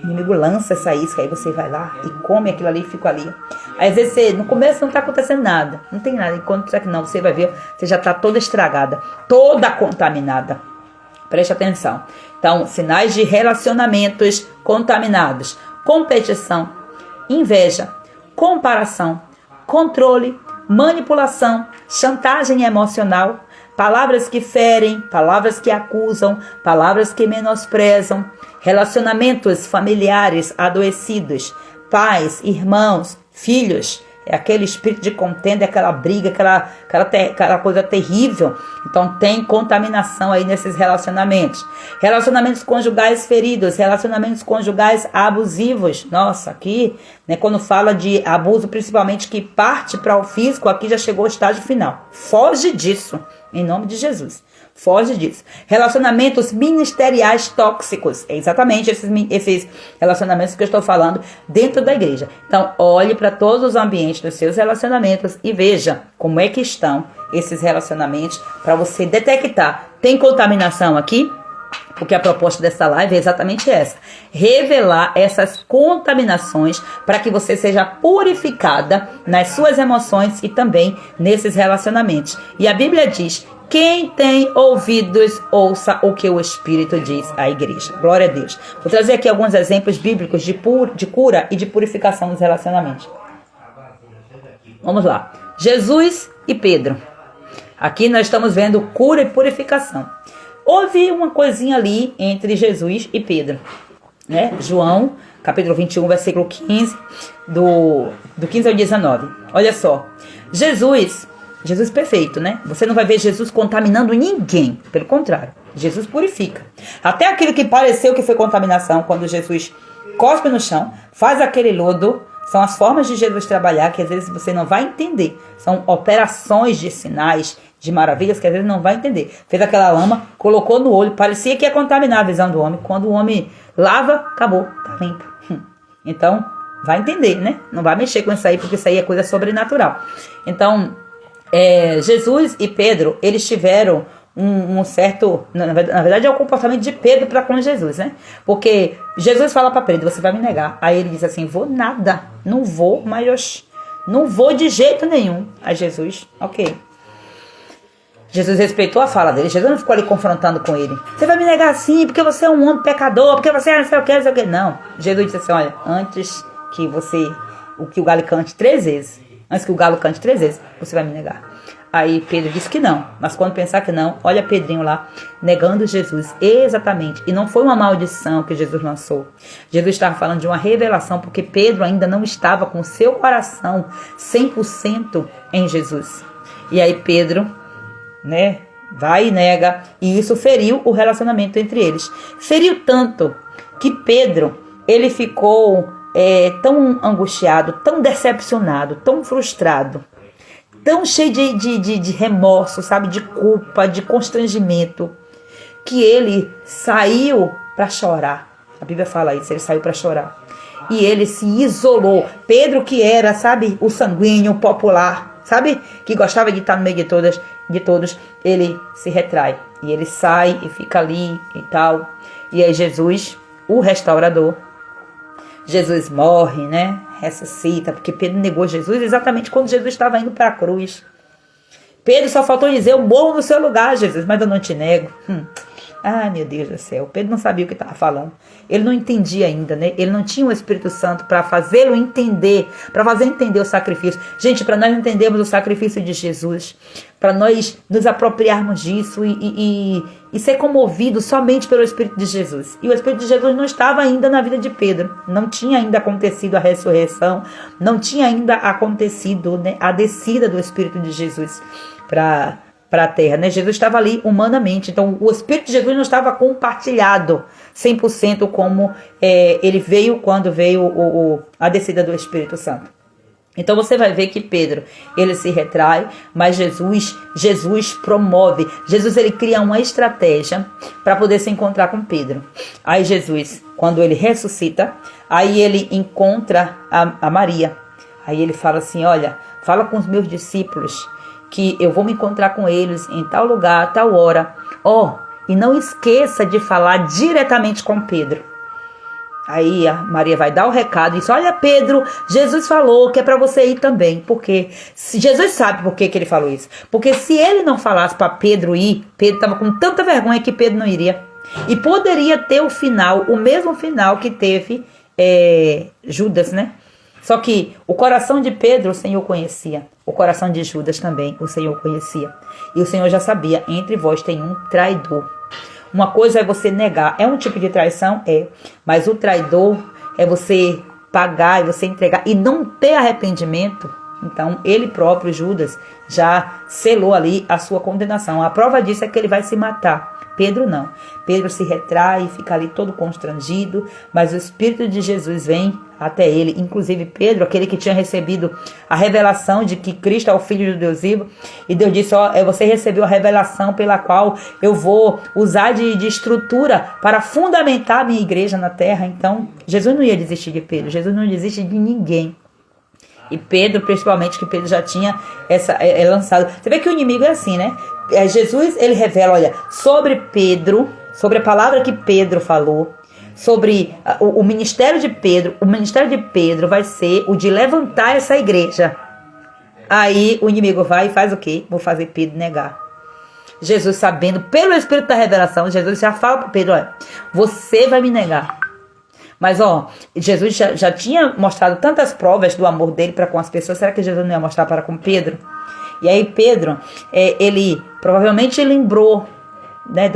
inimigo lança essa isca, aí você vai lá e come aquilo ali e fica ali. Aí, às vezes no começo não está acontecendo nada, não tem nada, enquanto que não, você vai ver, você já está toda estragada, toda contaminada. Preste atenção. Então, sinais de relacionamentos contaminados: competição, inveja, comparação, controle, manipulação, chantagem emocional, palavras que ferem, palavras que acusam, palavras que menosprezam, relacionamentos familiares adoecidos, pais, irmãos, filhos. É aquele espírito de contenda, aquela briga, aquela coisa terrível. Então tem contaminação aí nesses relacionamentos. Relacionamentos conjugais feridos, relacionamentos conjugais abusivos. Nossa, aqui, né, quando fala de abuso, principalmente que parte para o físico, aqui já chegou ao estágio final. Foge disso, em nome de Jesus. Foge disso. Relacionamentos ministeriais tóxicos. É exatamente esses relacionamentos que eu estou falando dentro da igreja. Então, olhe para todos os ambientes dos seus relacionamentos e veja como é que estão esses relacionamentos para você detectar. Tem contaminação aqui? Porque a proposta dessa live é exatamente essa. Revelar essas contaminações para que você seja purificada nas suas emoções e também nesses relacionamentos. E a Bíblia diz: quem tem ouvidos, ouça o que o Espírito diz à igreja. Glória a Deus. Vou trazer aqui alguns exemplos bíblicos de cura e de purificação dos relacionamentos. Vamos lá. Jesus e Pedro. Aqui nós estamos vendo cura e purificação. Houve uma coisinha ali entre Jesus e Pedro. Né? João, capítulo 21, versículo 15, do 15 ao 19. Olha só. Jesus perfeito, né? Você não vai ver Jesus contaminando ninguém. Pelo contrário, Jesus purifica. Até aquilo que pareceu que foi contaminação, quando Jesus cospe no chão, faz aquele lodo. São as formas de Jesus trabalhar que às vezes você não vai entender. São operações de sinais, de maravilhas que às vezes não vai entender. Fez aquela lama, colocou no olho, parecia que ia contaminar a visão do homem. Quando o homem lava, acabou, tá limpo. Então, vai entender, né? Não vai mexer com isso aí, porque isso aí é coisa sobrenatural. Então, Jesus e Pedro, eles tiveram um certo... Na verdade, é o comportamento de Pedro para com Jesus, né? Porque Jesus fala para Pedro: você vai me negar. Aí ele diz assim: vou nada, não vou, mas Não vou de jeito nenhum. Aí Jesus, ok. Jesus respeitou a fala dele. Jesus não ficou ali confrontando com ele. Você vai me negar assim porque você é um homem pecador, porque você é não sei o que, não sei o que. Não. Jesus disse assim, olha, antes que o galo cante 3 vezes, antes que o galo cante 3 vezes, você vai me negar. Aí Pedro disse que não. Mas quando pensar que não, olha Pedrinho lá, negando Jesus. Exatamente. E não foi uma maldição que Jesus lançou. Jesus estava falando de uma revelação, porque Pedro ainda não estava com o seu coração 100% em Jesus. E aí Pedro, né, vai e nega. E isso feriu o relacionamento entre eles. Feriu tanto que Pedro, ele ficou tão angustiado, tão decepcionado, tão frustrado, tão cheio de remorso, sabe, de culpa, de constrangimento, que ele saiu para chorar. A Bíblia fala isso, ele saiu para chorar. E ele se isolou. Pedro, que era, sabe, o sanguíneo popular, sabe, que gostava de estar no meio de todos, ele se retrai. E ele sai e fica ali e tal. E aí Jesus, o restaurador, Jesus morre, né? Ressuscita, porque Pedro negou Jesus exatamente quando Jesus estava indo para a cruz. Pedro só faltou dizer, eu morro no seu lugar, Jesus, mas eu não te nego. Ai, meu Deus do céu. Pedro não sabia o que estava falando. Ele não entendia ainda, né? Ele não tinha o Espírito Santo para fazê-lo entender, para fazer entender o sacrifício. Gente, para nós entendermos o sacrifício de Jesus, para nós nos apropriarmos disso e ser comovidos somente pelo Espírito de Jesus. E o Espírito de Jesus não estava ainda na vida de Pedro. Não tinha ainda acontecido a ressurreição, não tinha ainda acontecido, né, a descida do Espírito de Jesus para a terra, né? Jesus estava ali humanamente, então o Espírito de Jesus não estava compartilhado 100% como ele veio quando veio a descida do Espírito Santo. Então você vai ver que Pedro, ele se retrai, mas Jesus promove. Jesus, ele cria uma estratégia para poder se encontrar com Pedro. Aí Jesus, quando ele ressuscita, aí ele encontra a Maria. Aí ele fala assim, olha, fala com os meus discípulos que eu vou me encontrar com eles em tal lugar, tal hora. E não esqueça de falar diretamente com Pedro. Aí a Maria vai dar o recado e diz, olha Pedro, Jesus falou que é para você ir também. Porque Jesus sabe por que ele falou isso. Porque se ele não falasse para Pedro ir, Pedro estava com tanta vergonha que Pedro não iria. E poderia ter o mesmo final que teve Judas, né? Só que o coração de Pedro o Senhor conhecia. O coração de Judas também o Senhor conhecia. E o Senhor já sabia, entre vós tem um traidor. Uma coisa é você negar. É um tipo de traição? É. Mas o traidor é você pagar e você entregar e não ter arrependimento. Então, ele próprio, Judas, já selou ali a sua condenação. A prova disso é que ele vai se matar. Pedro não. Pedro se retrai, fica ali todo constrangido, mas o Espírito de Jesus vem até ele. Inclusive Pedro, aquele que tinha recebido a revelação de que Cristo é o Filho de Deus vivo, e Deus disse, você recebeu a revelação pela qual eu vou usar de estrutura para fundamentar a minha igreja na terra. Então, Jesus não ia desistir de Pedro, Jesus não desiste de ninguém. E Pedro, principalmente, que Pedro já tinha lançado. Você vê que o inimigo é assim, né? Jesus, ele revela, olha, sobre Pedro, sobre a palavra que Pedro falou, sobre o ministério de Pedro. O ministério de Pedro vai ser o de levantar essa igreja. Aí o inimigo vai e faz o quê? Vou fazer Pedro negar. Jesus, sabendo pelo Espírito da revelação, Jesus já fala para Pedro, olha, você vai me negar. Mas Jesus já tinha mostrado tantas provas do amor dele para com as pessoas. Será que Jesus não ia mostrar para com Pedro? E aí Pedro, ele provavelmente lembrou, né,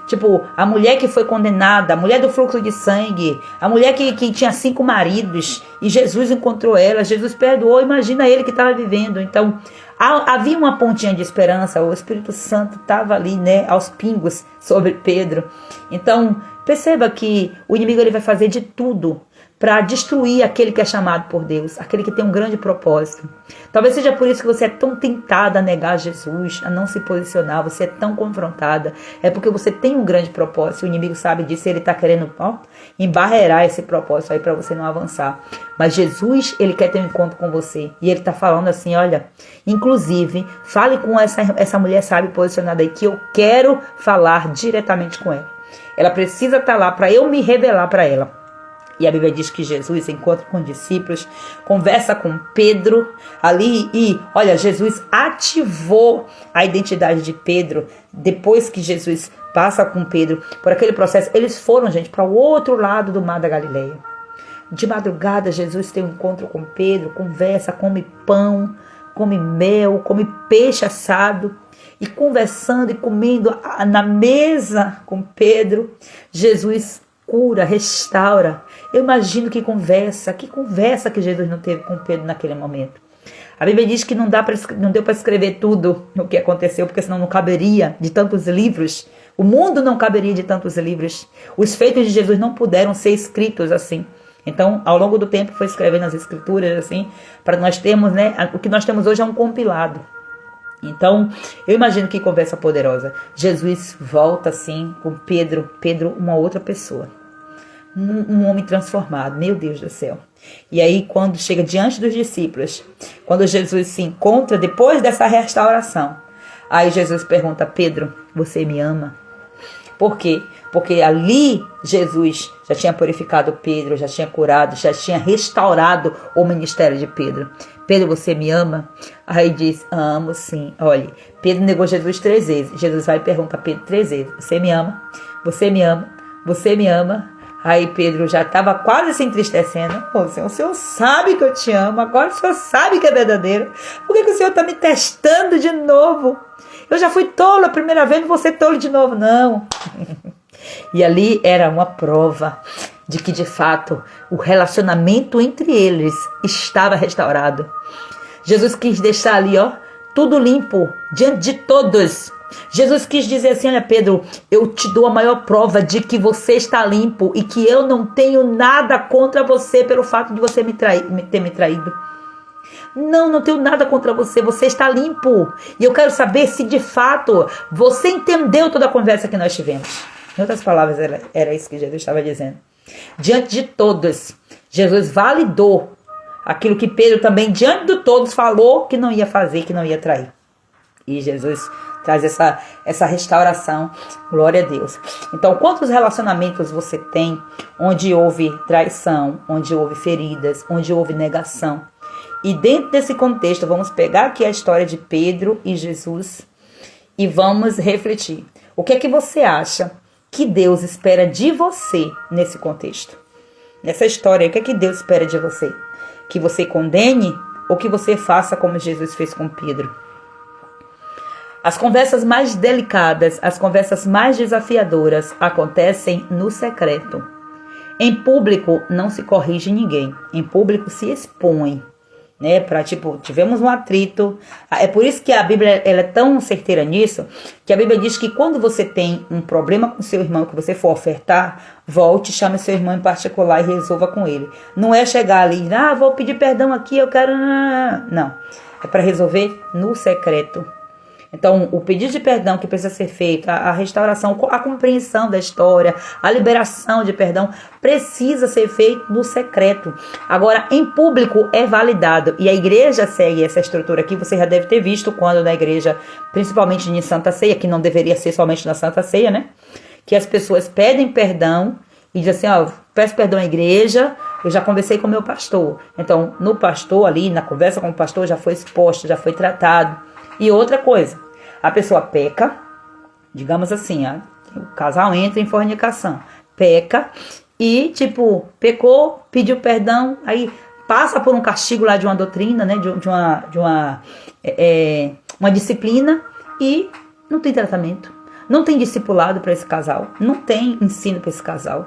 tipo, a mulher que foi condenada, a mulher do fluxo de sangue, a mulher que tinha 5 maridos, e Jesus encontrou ela, Jesus perdoou, imagina ele que estava vivendo. Então, havia uma pontinha de esperança, o Espírito Santo estava ali, né, aos pingos sobre Pedro. Então, perceba que o inimigo ele vai fazer de tudo para destruir aquele que é chamado por Deus, aquele que tem um grande propósito. Talvez seja por isso que você é tão tentada a negar Jesus, a não se posicionar, você é tão confrontada. É porque você tem um grande propósito, o inimigo sabe disso, ele está querendo embarrear esse propósito aí para você não avançar. Mas Jesus, ele quer ter um encontro com você. E ele está falando assim, olha, inclusive, fale com essa mulher sábia posicionada aí, que eu quero falar diretamente com ela. Ela precisa estar lá para eu me revelar para ela. E a Bíblia diz que Jesus encontra com os discípulos, conversa com Pedro ali e, olha, Jesus ativou a identidade de Pedro. Depois que Jesus passa com Pedro por aquele processo, eles foram, gente, para o outro lado do mar da Galileia. De madrugada, Jesus tem um encontro com Pedro, conversa, come pão, come mel, come peixe assado. E conversando e comendo na mesa com Pedro, Jesus cura, restaura. Eu imagino que conversa que Jesus não teve com Pedro naquele momento. A Bíblia diz que não deu para escrever tudo o que aconteceu, porque senão não caberia de tantos livros. O mundo não caberia de tantos livros. Os feitos de Jesus não puderam ser escritos assim. Então, ao longo do tempo, foi escrevendo as escrituras assim, para nós termos, né? O que nós temos hoje é um compilado. Então, eu imagino que conversa poderosa. Jesus volta assim com Pedro, uma outra pessoa. Um homem transformado, meu Deus do céu. E aí, quando chega diante dos discípulos, quando Jesus se encontra depois dessa restauração, aí Jesus pergunta: Pedro, você me ama? Por quê? Porque ali Jesus já tinha purificado Pedro, já tinha curado, já tinha restaurado o ministério de Pedro. Pedro, você me ama? Aí diz: amo sim. Olha, Pedro negou Jesus 3 vezes. Jesus vai e pergunta a Pedro 3 vezes: você me ama? Você me ama? Você me ama? Aí Pedro já estava quase se entristecendo. Ô Senhor, o Senhor sabe que eu te amo. Agora o Senhor sabe que é verdadeiro. Por que o Senhor está me testando de novo? Eu já fui tolo a primeira vez, não vou ser tolo de novo, não. E ali era uma prova de que, de fato, o relacionamento entre eles estava restaurado. Jesus quis deixar ali, ó, tudo limpo, diante de todos. Jesus quis dizer assim: olha, Pedro, eu te dou a maior prova de que você está limpo e que eu não tenho nada contra você pelo fato de você ter me traído. Não tenho nada contra você, você está limpo. E eu quero saber se de fato você entendeu toda a conversa que nós tivemos. Em outras palavras, era isso que Jesus estava dizendo. Diante de todos, Jesus validou aquilo que Pedro também, diante de todos, falou que não ia fazer, que não ia trair. E Jesus traz essa restauração, glória a Deus. Então, quantos relacionamentos você tem onde houve traição, onde houve feridas, onde houve negação? E dentro desse contexto, vamos pegar aqui a história de Pedro e Jesus e vamos refletir. O que é que você acha que Deus espera de você nesse contexto? Nessa história, o que é que Deus espera de você? Que você condene ou que você faça como Jesus fez com Pedro? As conversas mais delicadas, as conversas mais desafiadoras acontecem no secreto. Em público não se corrige ninguém, em público se expõe. Né, tivemos um atrito. É por isso que a Bíblia ela é tão certeira nisso, que a Bíblia diz que quando você tem um problema com seu irmão, que você for ofertar, volte, chame seu irmão em particular e resolva com ele. Não é chegar ali, vou pedir perdão aqui, eu quero... Não, é para resolver no secreto. Então, o pedido de perdão que precisa ser feito, a restauração, a compreensão da história, a liberação de perdão, precisa ser feito no secreto. Agora, em público é validado. E a igreja segue essa estrutura aqui. Você já deve ter visto quando na igreja, principalmente em Santa Ceia, que não deveria ser somente na Santa Ceia, né? Que as pessoas pedem perdão e dizem assim, peço perdão à igreja, eu já conversei com o meu pastor. Então, no pastor ali, na conversa com o pastor, já foi exposto, já foi tratado. E outra coisa, a pessoa peca, digamos assim, o casal entra em fornicação, peca e, pecou, pediu perdão, aí passa por um castigo lá de uma doutrina, né, de uma disciplina e não tem tratamento, não tem discipulado para esse casal, não tem ensino para esse casal,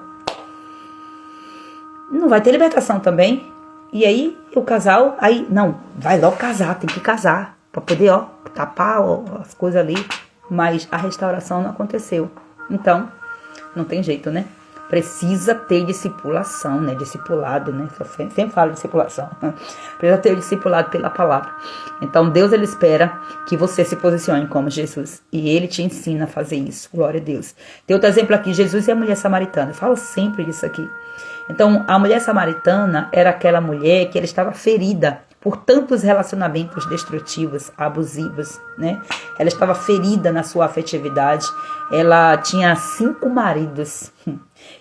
não vai ter libertação também. E aí o casal, vai logo casar, tem que casar. Para poder, tapar as coisas ali. Mas a restauração não aconteceu. Então, não tem jeito, né? Precisa ter discipulação, né? Discipulado, né? Eu sempre falo discipulação. Precisa ter discipulado pela palavra. Então, Deus, Ele espera que você se posicione como Jesus. E Ele te ensina a fazer isso. Glória a Deus. Tem outro exemplo aqui. Jesus e a mulher samaritana. Eu falo sempre disso aqui. Então, a mulher samaritana era aquela mulher que ela estava ferida por tantos relacionamentos destrutivos, abusivos, né? Ela estava ferida na sua afetividade. Ela tinha 5 maridos.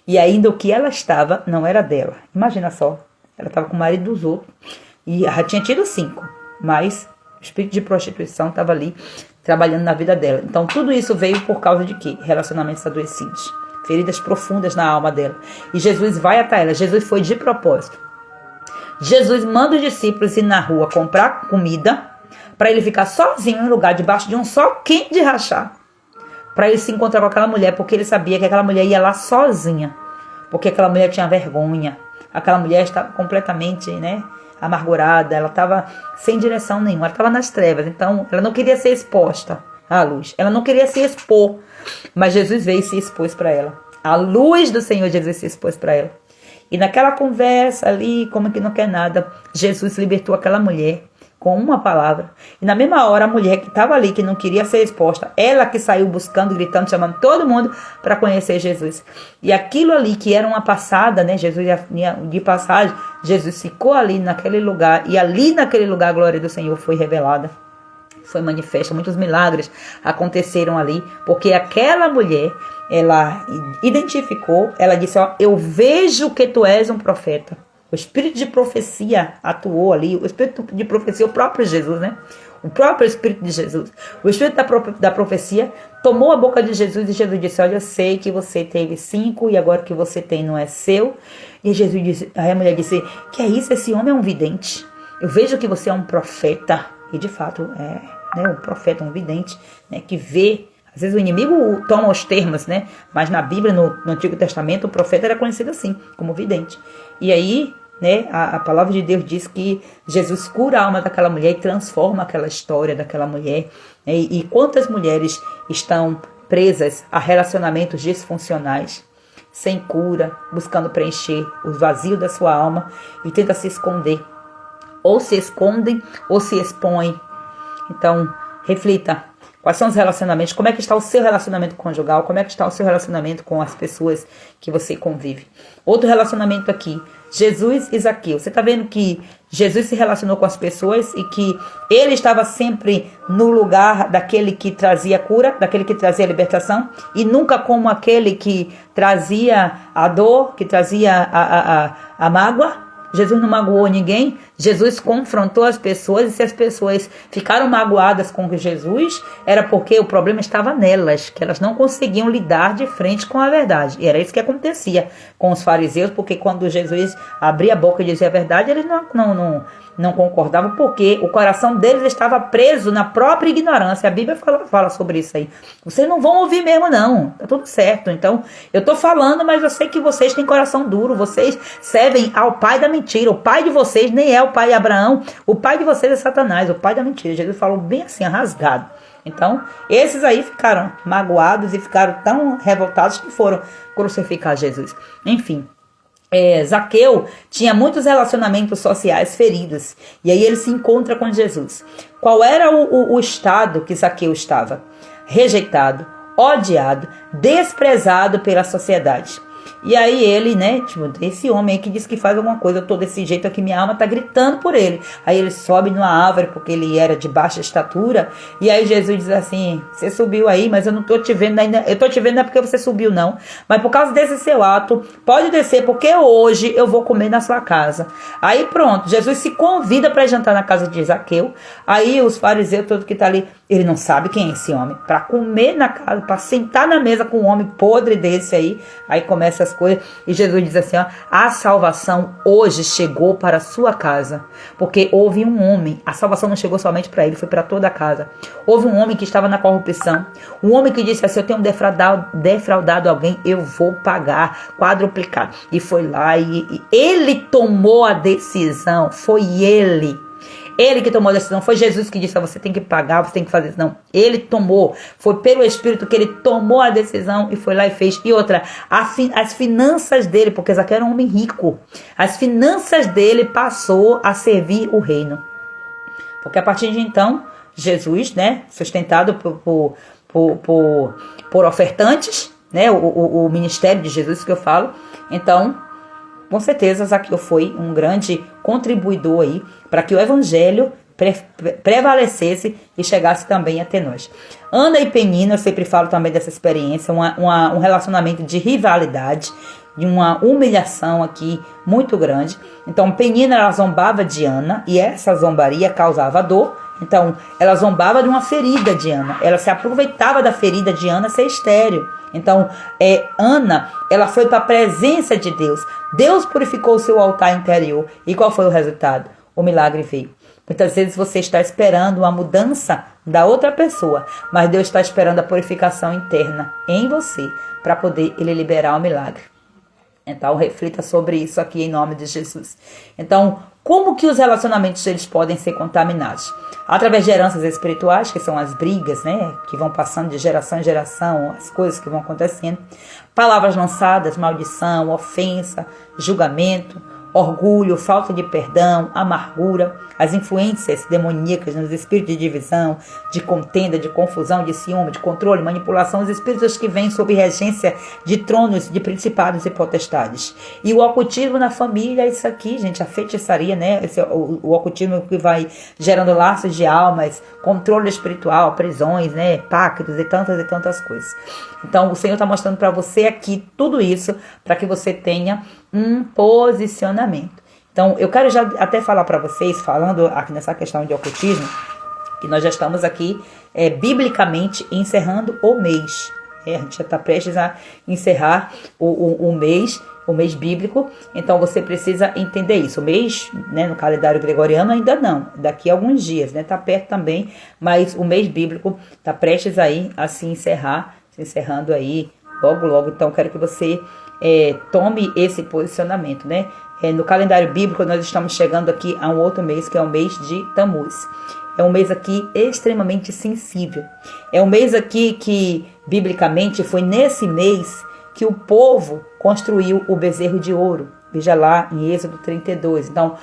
E ainda o que ela estava não era dela. Imagina só, ela estava com o marido dos outros. E já tinha tido 5, mas o espírito de prostituição estava ali trabalhando na vida dela. Então tudo isso veio por causa de quê? Relacionamentos adoecidos, feridas profundas na alma dela. E Jesus vai até ela. Jesus foi de propósito. Jesus manda os discípulos ir na rua comprar comida para ele ficar sozinho em um lugar debaixo de um sol quente de rachar, para ele se encontrar com aquela mulher, porque ele sabia que aquela mulher ia lá sozinha, porque aquela mulher tinha vergonha, aquela mulher estava completamente, amargurada, ela estava sem direção nenhuma, ela estava nas trevas, então ela não queria ser exposta à luz, ela não queria se expor, mas Jesus veio e se expôs para ela, a luz do Senhor Jesus se expôs para ela, e naquela conversa ali, como que não quer nada, Jesus libertou aquela mulher com uma palavra, e na mesma hora a mulher que estava ali, que não queria ser exposta, ela que saiu buscando, gritando, chamando todo mundo para conhecer Jesus, e aquilo ali que era uma passada, Jesus ia de passagem, Jesus ficou ali naquele lugar, e ali naquele lugar a glória do Senhor foi revelada, foi manifesta, muitos milagres aconteceram ali, porque aquela mulher, ela identificou, ela disse, eu vejo que tu és um profeta. O espírito de profecia atuou ali, o espírito de profecia, o próprio Jesus, o próprio espírito de Jesus, o espírito da profecia tomou a boca de Jesus e Jesus disse, olha, eu sei que você teve 5 e agora que você tem não é seu. E Jesus disse, aí a mulher disse, que é isso, esse homem é um vidente, eu vejo que você é um profeta, e de fato um profeta, um vidente, que vê. Às vezes o inimigo toma os termos, mas na Bíblia, no Antigo Testamento, o profeta era conhecido assim, como vidente. E aí, a palavra de Deus diz que Jesus cura a alma daquela mulher e transforma aquela história daquela mulher. E quantas mulheres estão presas a relacionamentos disfuncionais, sem cura, buscando preencher o vazio da sua alma e tenta se esconder. Ou se escondem ou se expõem. Então, reflita. Quais são os relacionamentos? Como é que está o seu relacionamento conjugal? Como é que está o seu relacionamento com as pessoas que você convive? Outro relacionamento aqui, Jesus e Zaqueu. Você está vendo que Jesus se relacionou com as pessoas e que ele estava sempre no lugar daquele que trazia cura, daquele que trazia libertação, e nunca como aquele que trazia a dor, que trazia a mágoa. Jesus não magoou ninguém, Jesus confrontou as pessoas, e se as pessoas ficaram magoadas com Jesus, era porque o problema estava nelas, que elas não conseguiam lidar de frente com a verdade. E era isso que acontecia com os fariseus, porque quando Jesus abria a boca e dizia a verdade, eles não concordavam, porque o coração deles estava preso na própria ignorância. A Bíblia fala sobre isso aí. Vocês não vão ouvir mesmo, não. Tá tudo certo. Então, eu tô falando, mas eu sei que vocês têm coração duro. Vocês servem ao pai da mentira. O pai de vocês nem é o pai de Abraão. O pai de vocês é Satanás, o pai da mentira. Jesus falou bem assim, rasgado. Então, esses aí ficaram magoados e ficaram tão revoltados que foram crucificar Jesus. Enfim. Zaqueu tinha muitos relacionamentos sociais feridos, e aí ele se encontra com Jesus. Qual era o estado que Zaqueu estava? Rejeitado, odiado, desprezado pela sociedade. E aí ele, esse homem aí que diz que faz alguma coisa, eu tô desse jeito aqui, minha alma tá gritando por ele. Aí ele sobe numa árvore, porque ele era de baixa estatura, e aí Jesus diz assim, você subiu aí, mas eu não tô te vendo ainda, eu tô te vendo não é porque você subiu não, mas por causa desse seu ato, pode descer, porque hoje eu vou comer na sua casa. Aí pronto, Jesus se convida para jantar na casa de Zaqueu, aí os fariseus, todo que tá ali, ele não sabe quem é esse homem, para comer na casa, para sentar na mesa com um homem podre desse aí começa as coisas, e Jesus diz assim, a salvação hoje chegou para a sua casa, porque houve um homem, a salvação não chegou somente para ele, foi para toda a casa. Houve um homem que estava na corrupção, um homem que disse assim, eu tenho defraudado alguém, eu vou pagar, quadruplicar, e foi lá, e ele tomou a decisão, foi ele que tomou a decisão, foi Jesus que disse, você tem que pagar, você tem que fazer isso. Não, ele tomou, foi pelo Espírito que ele tomou a decisão e foi lá e fez. E outra, as finanças dele, porque Zaqueu era um homem rico, as finanças dele passou a servir o reino. Porque a partir de então, Jesus, sustentado por ofertantes, o ministério de Jesus que eu falo, então, com certeza, Zaqueu foi um grande contribuidor aí para que o evangelho prevalecesse e chegasse também até nós. Ana e Penina, eu sempre falo também dessa experiência, um relacionamento de rivalidade. de uma humilhação aqui muito grande. Então Penina, ela zombava de Ana, e essa zombaria causava dor. Então ela zombava de uma ferida de Ana, ela se aproveitava da ferida de Ana ser estéril. Então Ana, ela foi para a presença de Deus. Deus purificou o seu altar interior. E qual foi o resultado? O milagre veio. Muitas vezes você está esperando uma mudança da outra pessoa, mas Deus está esperando a purificação interna em você para poder ele liberar o milagre. Então reflita sobre isso aqui em nome de Jesus. Então, como que os relacionamentos eles podem ser contaminados? Através de heranças espirituais, que são as brigas, né, que vão passando de geração em geração, as coisas que vão acontecendo. Palavras lançadas, maldição, ofensa, julgamento, orgulho, falta de perdão, amargura, as influências demoníacas nos espíritos de divisão, de contenda, de confusão, de ciúme, de controle, manipulação, os espíritos que vêm sob regência de tronos, de principados e potestades. E o ocultismo na família, isso aqui, gente, a feitiçaria, né? O ocultismo que vai gerando laços de almas, controle espiritual, prisões, né? Pactos e tantas coisas. Então, o Senhor está mostrando para você aqui tudo isso para que você tenha um posicionamento. Então, eu quero já até falar para vocês, falando aqui nessa questão de ocultismo, que nós já estamos aqui biblicamente encerrando o mês. A gente já está prestes a encerrar o mês bíblico, então você precisa entender isso. O mês, né, no calendário gregoriano ainda não, daqui a alguns dias, né, tá perto também, mas o mês bíblico está prestes aí a se encerrando aí logo. Então, quero que você tome esse posicionamento, né? No calendário bíblico, nós estamos chegando aqui a um outro mês, que é o mês de Tamuz. É um mês aqui extremamente sensível. É um mês aqui que, biblicamente, foi nesse mês que o povo construiu o bezerro de ouro. Veja lá em Êxodo 32. Então,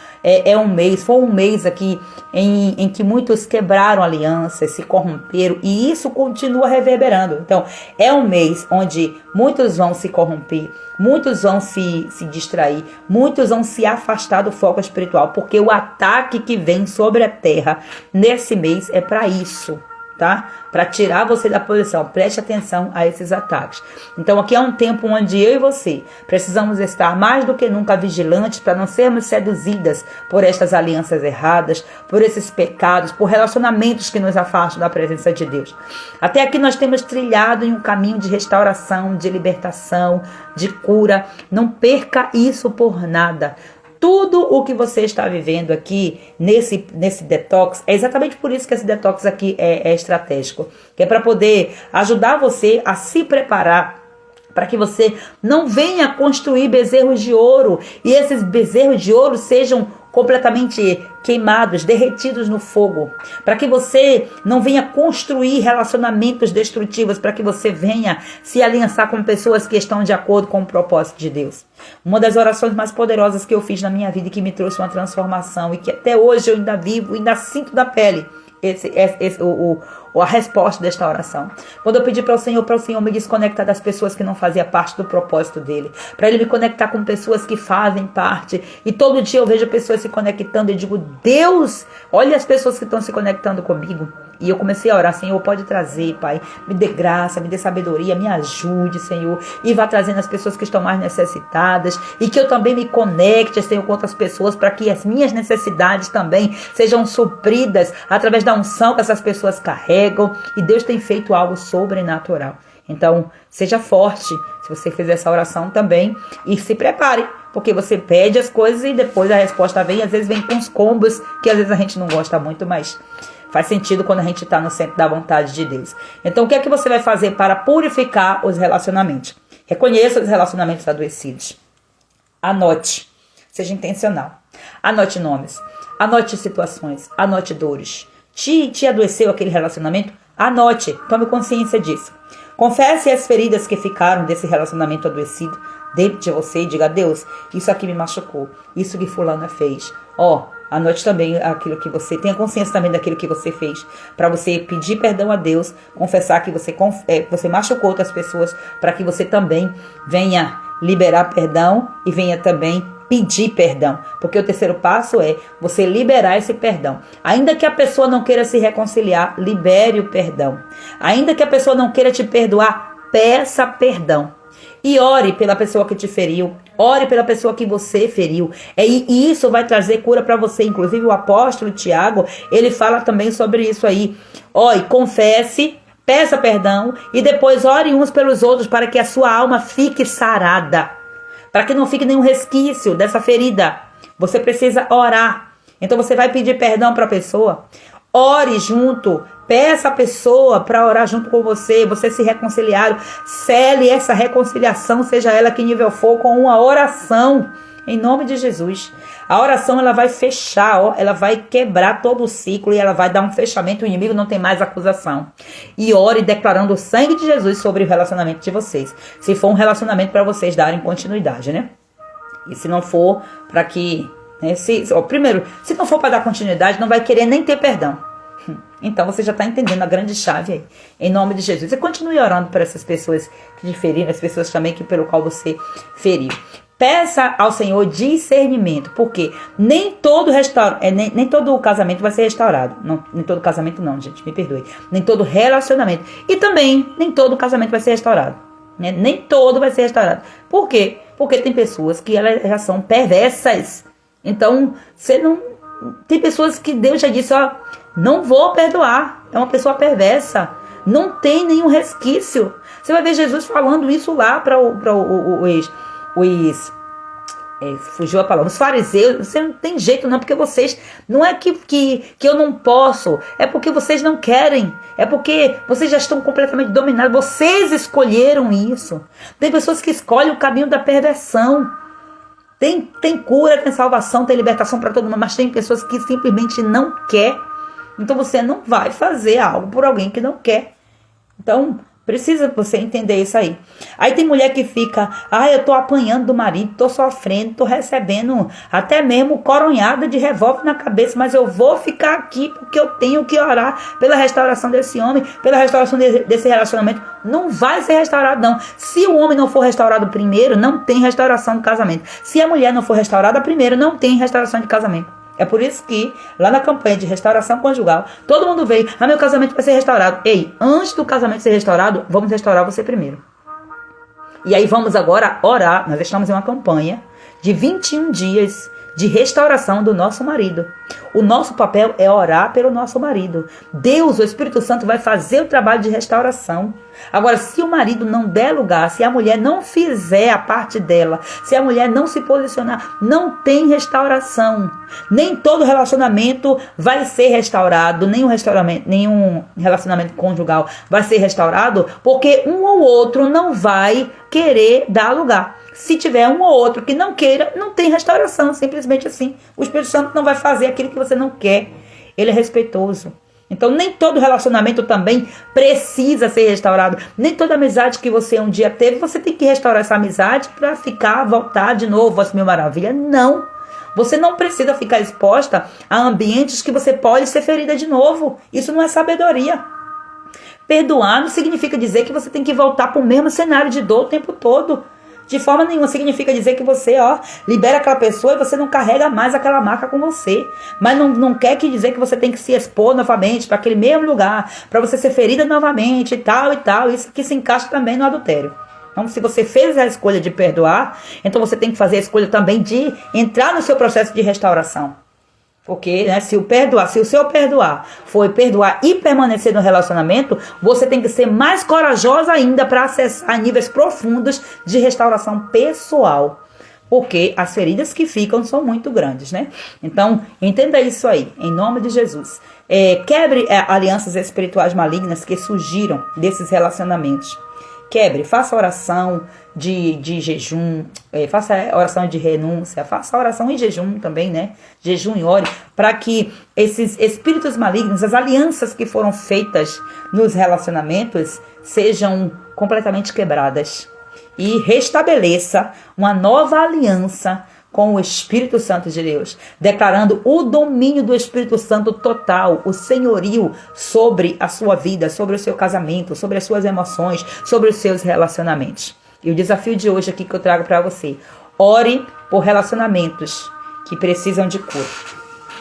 foi um mês aqui em que muitos quebraram alianças, se corromperam, e isso continua reverberando. Então, é um mês onde muitos vão se corromper, muitos vão se distrair, muitos vão se afastar do foco espiritual, porque o ataque que vem sobre a terra nesse mês é para isso. Tá? Para tirar você da posição. Preste atenção a esses ataques. Então aqui é um tempo onde eu e você precisamos estar mais do que nunca vigilantes para não sermos seduzidas por estas alianças erradas, por esses pecados, por relacionamentos que nos afastam da presença de Deus. Até aqui nós temos trilhado em um caminho de restauração, de libertação, de cura. Não perca isso por nada. Tudo o que você está vivendo aqui nesse detox, é exatamente por isso que esse detox aqui é estratégico, que é para poder ajudar você a se preparar para que você não venha construir bezerros de ouro e esses bezerros de ouro sejam completamente queimados, derretidos no fogo, para que você não venha construir relacionamentos destrutivos, para que você venha se aliançar com pessoas que estão de acordo com o propósito de Deus. Uma das orações mais poderosas que eu fiz na minha vida e que me trouxe uma transformação e que até hoje eu ainda vivo, ainda sinto da pele, a resposta desta oração. Quando eu pedi para o Senhor me desconectar das pessoas que não faziam parte do propósito dele, para ele me conectar com pessoas que fazem parte, e todo dia eu vejo pessoas se conectando e digo, Deus, olha as pessoas que estão se conectando comigo. E eu comecei a orar, Senhor, pode trazer, Pai, me dê graça, me dê sabedoria, me ajude, Senhor, e vá trazendo as pessoas que estão mais necessitadas, e que eu também me conecte, Senhor, com outras pessoas, para que as minhas necessidades também sejam supridas através da unção que essas pessoas carregam, e Deus tem feito algo sobrenatural. Então, seja forte, se você fizer essa oração também, e se prepare, porque você pede as coisas e depois a resposta vem, às vezes vem com os combos, que às vezes a gente não gosta muito, mas faz sentido quando a gente está no centro da vontade de Deus. Então, o que é que você vai fazer para purificar os relacionamentos? Reconheça os relacionamentos adoecidos. Anote. Seja intencional. Anote nomes. Anote situações. Anote dores. Te adoeceu aquele relacionamento? Anote. Tome consciência disso. Confesse as feridas que ficaram desse relacionamento adoecido dentro de você e diga, Deus, isso aqui me machucou. Isso que fulana fez. Anote também aquilo que você... Tenha consciência também daquilo que você fez. Para você pedir perdão a Deus. Confessar que você machucou outras pessoas. Para que você também venha liberar perdão. E venha também pedir perdão. Porque o terceiro passo é você liberar esse perdão. Ainda que a pessoa não queira se reconciliar, libere o perdão. Ainda que a pessoa não queira te perdoar, peça perdão. E ore pela pessoa que te feriu. Ore pela pessoa que você feriu. E isso vai trazer cura para você. Inclusive o apóstolo Tiago, ele fala também sobre isso aí. Ore, confesse, peça perdão e depois ore uns pelos outros para que a sua alma fique sarada. Para que não fique nenhum resquício dessa ferida. Você precisa orar. Então você vai pedir perdão para a pessoa. Ore junto. Peça a pessoa para orar junto com você. Você se reconciliaram. Cele essa reconciliação, seja ela que nível for, com uma oração. Em nome de Jesus. A oração ela vai fechar, ó, ela vai quebrar todo o ciclo e ela vai dar um fechamento. O inimigo não tem mais acusação. E ore declarando o sangue de Jesus sobre o relacionamento de vocês. Se for um relacionamento para vocês darem continuidade, né? E se não for para que... Né, primeiro, se não for para dar continuidade, não vai querer nem ter perdão. Então você já está entendendo a grande chave aí. Em nome de Jesus. E continue orando por essas pessoas que te feriram, as pessoas também pelo qual você feriu. Peça ao Senhor discernimento, porque nem todo casamento vai ser restaurado. Não, nem todo casamento não, gente, me perdoe. Nem todo relacionamento. E também, nem todo casamento vai ser restaurado. Né? Nem todo vai ser restaurado. Por quê? Porque tem pessoas que elas já são perversas. Então, você não... Tem pessoas que Deus já disse, ó, não vou perdoar. É uma pessoa perversa. Não tem nenhum resquício. Você vai ver Jesus falando isso lá para fugiu a palavra, os fariseus. Você não tem jeito não, porque vocês, não é que eu não posso, é porque vocês não querem, é porque vocês já estão completamente dominados, vocês escolheram isso. Tem pessoas que escolhem o caminho da perversão. Tem cura, tem salvação, tem libertação para todo mundo, mas tem pessoas que simplesmente não quer. Então você não vai fazer algo por alguém que não quer. Então precisa você entender isso aí. Aí tem mulher que fica, eu tô apanhando do marido, tô sofrendo, tô recebendo até mesmo coronhada de revólver na cabeça, mas eu vou ficar aqui porque eu tenho que orar pela restauração desse homem, pela restauração desse relacionamento. Não vai ser restaurado não. Se o homem não for restaurado primeiro, não tem restauração do casamento. Se a mulher não for restaurada primeiro, não tem restauração de casamento. É por isso que, lá na campanha de restauração conjugal, todo mundo veio, meu casamento vai ser restaurado. Ei, antes do casamento ser restaurado, vamos restaurar você primeiro. E aí vamos agora orar. Nós estamos em uma campanha de 21 dias de restauração do nosso marido. O nosso papel é orar pelo nosso marido. Deus, o Espírito Santo, vai fazer o trabalho de restauração. Agora, se o marido não der lugar, se a mulher não fizer a parte dela, se a mulher não se posicionar, não tem restauração. Nem todo relacionamento vai ser restaurado, nenhum relacionamento conjugal vai ser restaurado, porque um ou outro não vai querer dar lugar. Se tiver um ou outro que não queira, não tem restauração, simplesmente assim. O Espírito Santo não vai fazer aquilo que você não quer. Ele é respeitoso. Então, nem todo relacionamento também precisa ser restaurado. Nem toda amizade que você um dia teve, você tem que restaurar essa amizade para voltar de novo às mil maravilhas. Não. Você não precisa ficar exposta a ambientes que você pode ser ferida de novo. Isso não é sabedoria. Perdoar não significa dizer que você tem que voltar para o mesmo cenário de dor o tempo todo. De forma nenhuma significa dizer que você, libera aquela pessoa e você não carrega mais aquela marca com você. Mas não quer que dizer que você tem que se expor novamente para aquele mesmo lugar, para você ser ferida novamente e tal e tal. Isso que se encaixa também no adultério. Então, se você fez a escolha de perdoar, então você tem que fazer a escolha também de entrar no seu processo de restauração. Porque, né, se o seu perdoar foi perdoar e permanecer no relacionamento, você tem que ser mais corajosa ainda para acessar níveis profundos de restauração pessoal. Porque as feridas que ficam são muito grandes, né? Então, entenda isso aí, em nome de Jesus. Quebre alianças espirituais malignas que surgiram desses relacionamentos. Quebre, faça oração de jejum, faça oração de renúncia, faça oração em jejum também, né? Jejum e ore, para que esses espíritos malignos, as alianças que foram feitas nos relacionamentos, sejam completamente quebradas. E restabeleça uma nova aliança com o Espírito Santo de Deus, declarando o domínio do Espírito Santo total, o senhorio sobre a sua vida, sobre o seu casamento, sobre as suas emoções, sobre os seus relacionamentos. E o desafio de hoje aqui que eu trago para você: ore por relacionamentos que precisam de cura.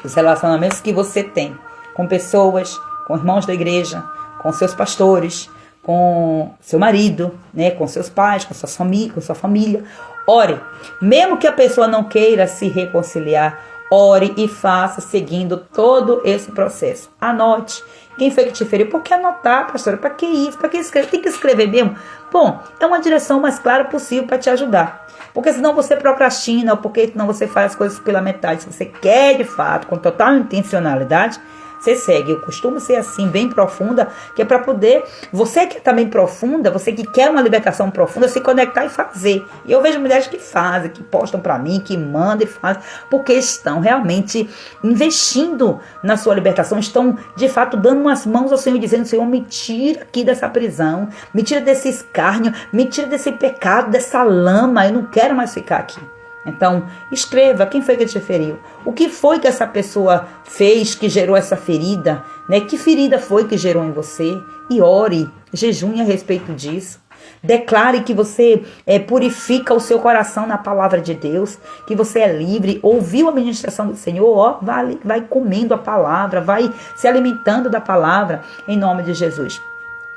Os relacionamentos que você tem com pessoas, com irmãos da igreja, com seus pastores, com seu marido, né, com seus pais, com sua família. Ore. Mesmo que a pessoa não queira se reconciliar, ore e faça seguindo todo esse processo. Anote. Quem foi que te feriu? Por que anotar, pastora? Para que isso? Para que escrever? Tem que escrever mesmo? Bom, é uma direção mais clara possível para te ajudar. Porque senão você procrastina, ou porque senão você faz as coisas pela metade. Se você quer de fato, com total intencionalidade, você segue. Eu costumo ser assim, bem profunda, que é para poder, você que é também profunda, você que quer uma libertação profunda, se conectar e fazer. E eu vejo mulheres que fazem, que postam para mim, que mandam e fazem, porque estão realmente investindo na sua libertação, estão de fato dando umas mãos ao Senhor, dizendo: Senhor, me tira aqui dessa prisão, me tira desse escárnio, me tira desse pecado, dessa lama, eu não quero mais ficar aqui. Então, escreva quem foi que te feriu. O que foi que essa pessoa fez que gerou essa ferida? Né? Que ferida foi que gerou em você? E ore, jejune a respeito disso. Declare que você purifica o seu coração na palavra de Deus, que você é livre, ouviu a ministração do Senhor, ó, vai comendo a palavra, vai se alimentando da palavra, em nome de Jesus.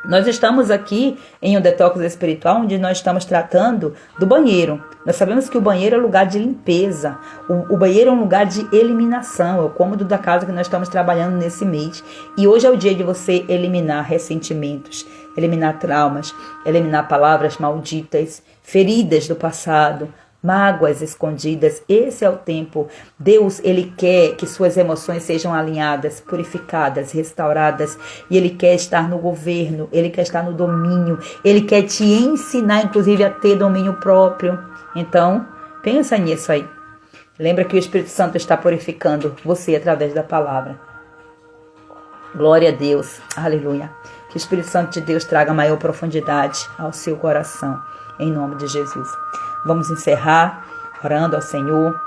Nós estamos aqui em um detox espiritual, onde nós estamos tratando do banheiro. Nós sabemos que o banheiro é lugar de limpeza, o banheiro é um lugar de eliminação, é o cômodo da casa que nós estamos trabalhando nesse mês. E hoje é o dia de você eliminar ressentimentos, eliminar traumas, eliminar palavras malditas, feridas do passado, mágoas escondidas. Esse é o tempo. Deus, Ele quer que suas emoções sejam alinhadas, purificadas, restauradas. E Ele quer estar no governo, Ele quer estar no domínio. Ele quer te ensinar, inclusive, a ter domínio próprio. Então, pensa nisso aí. Lembra que o Espírito Santo está purificando você através da palavra. Glória a Deus. Aleluia. Que o Espírito Santo de Deus traga maior profundidade ao seu coração. Em nome de Jesus. Vamos encerrar orando ao Senhor.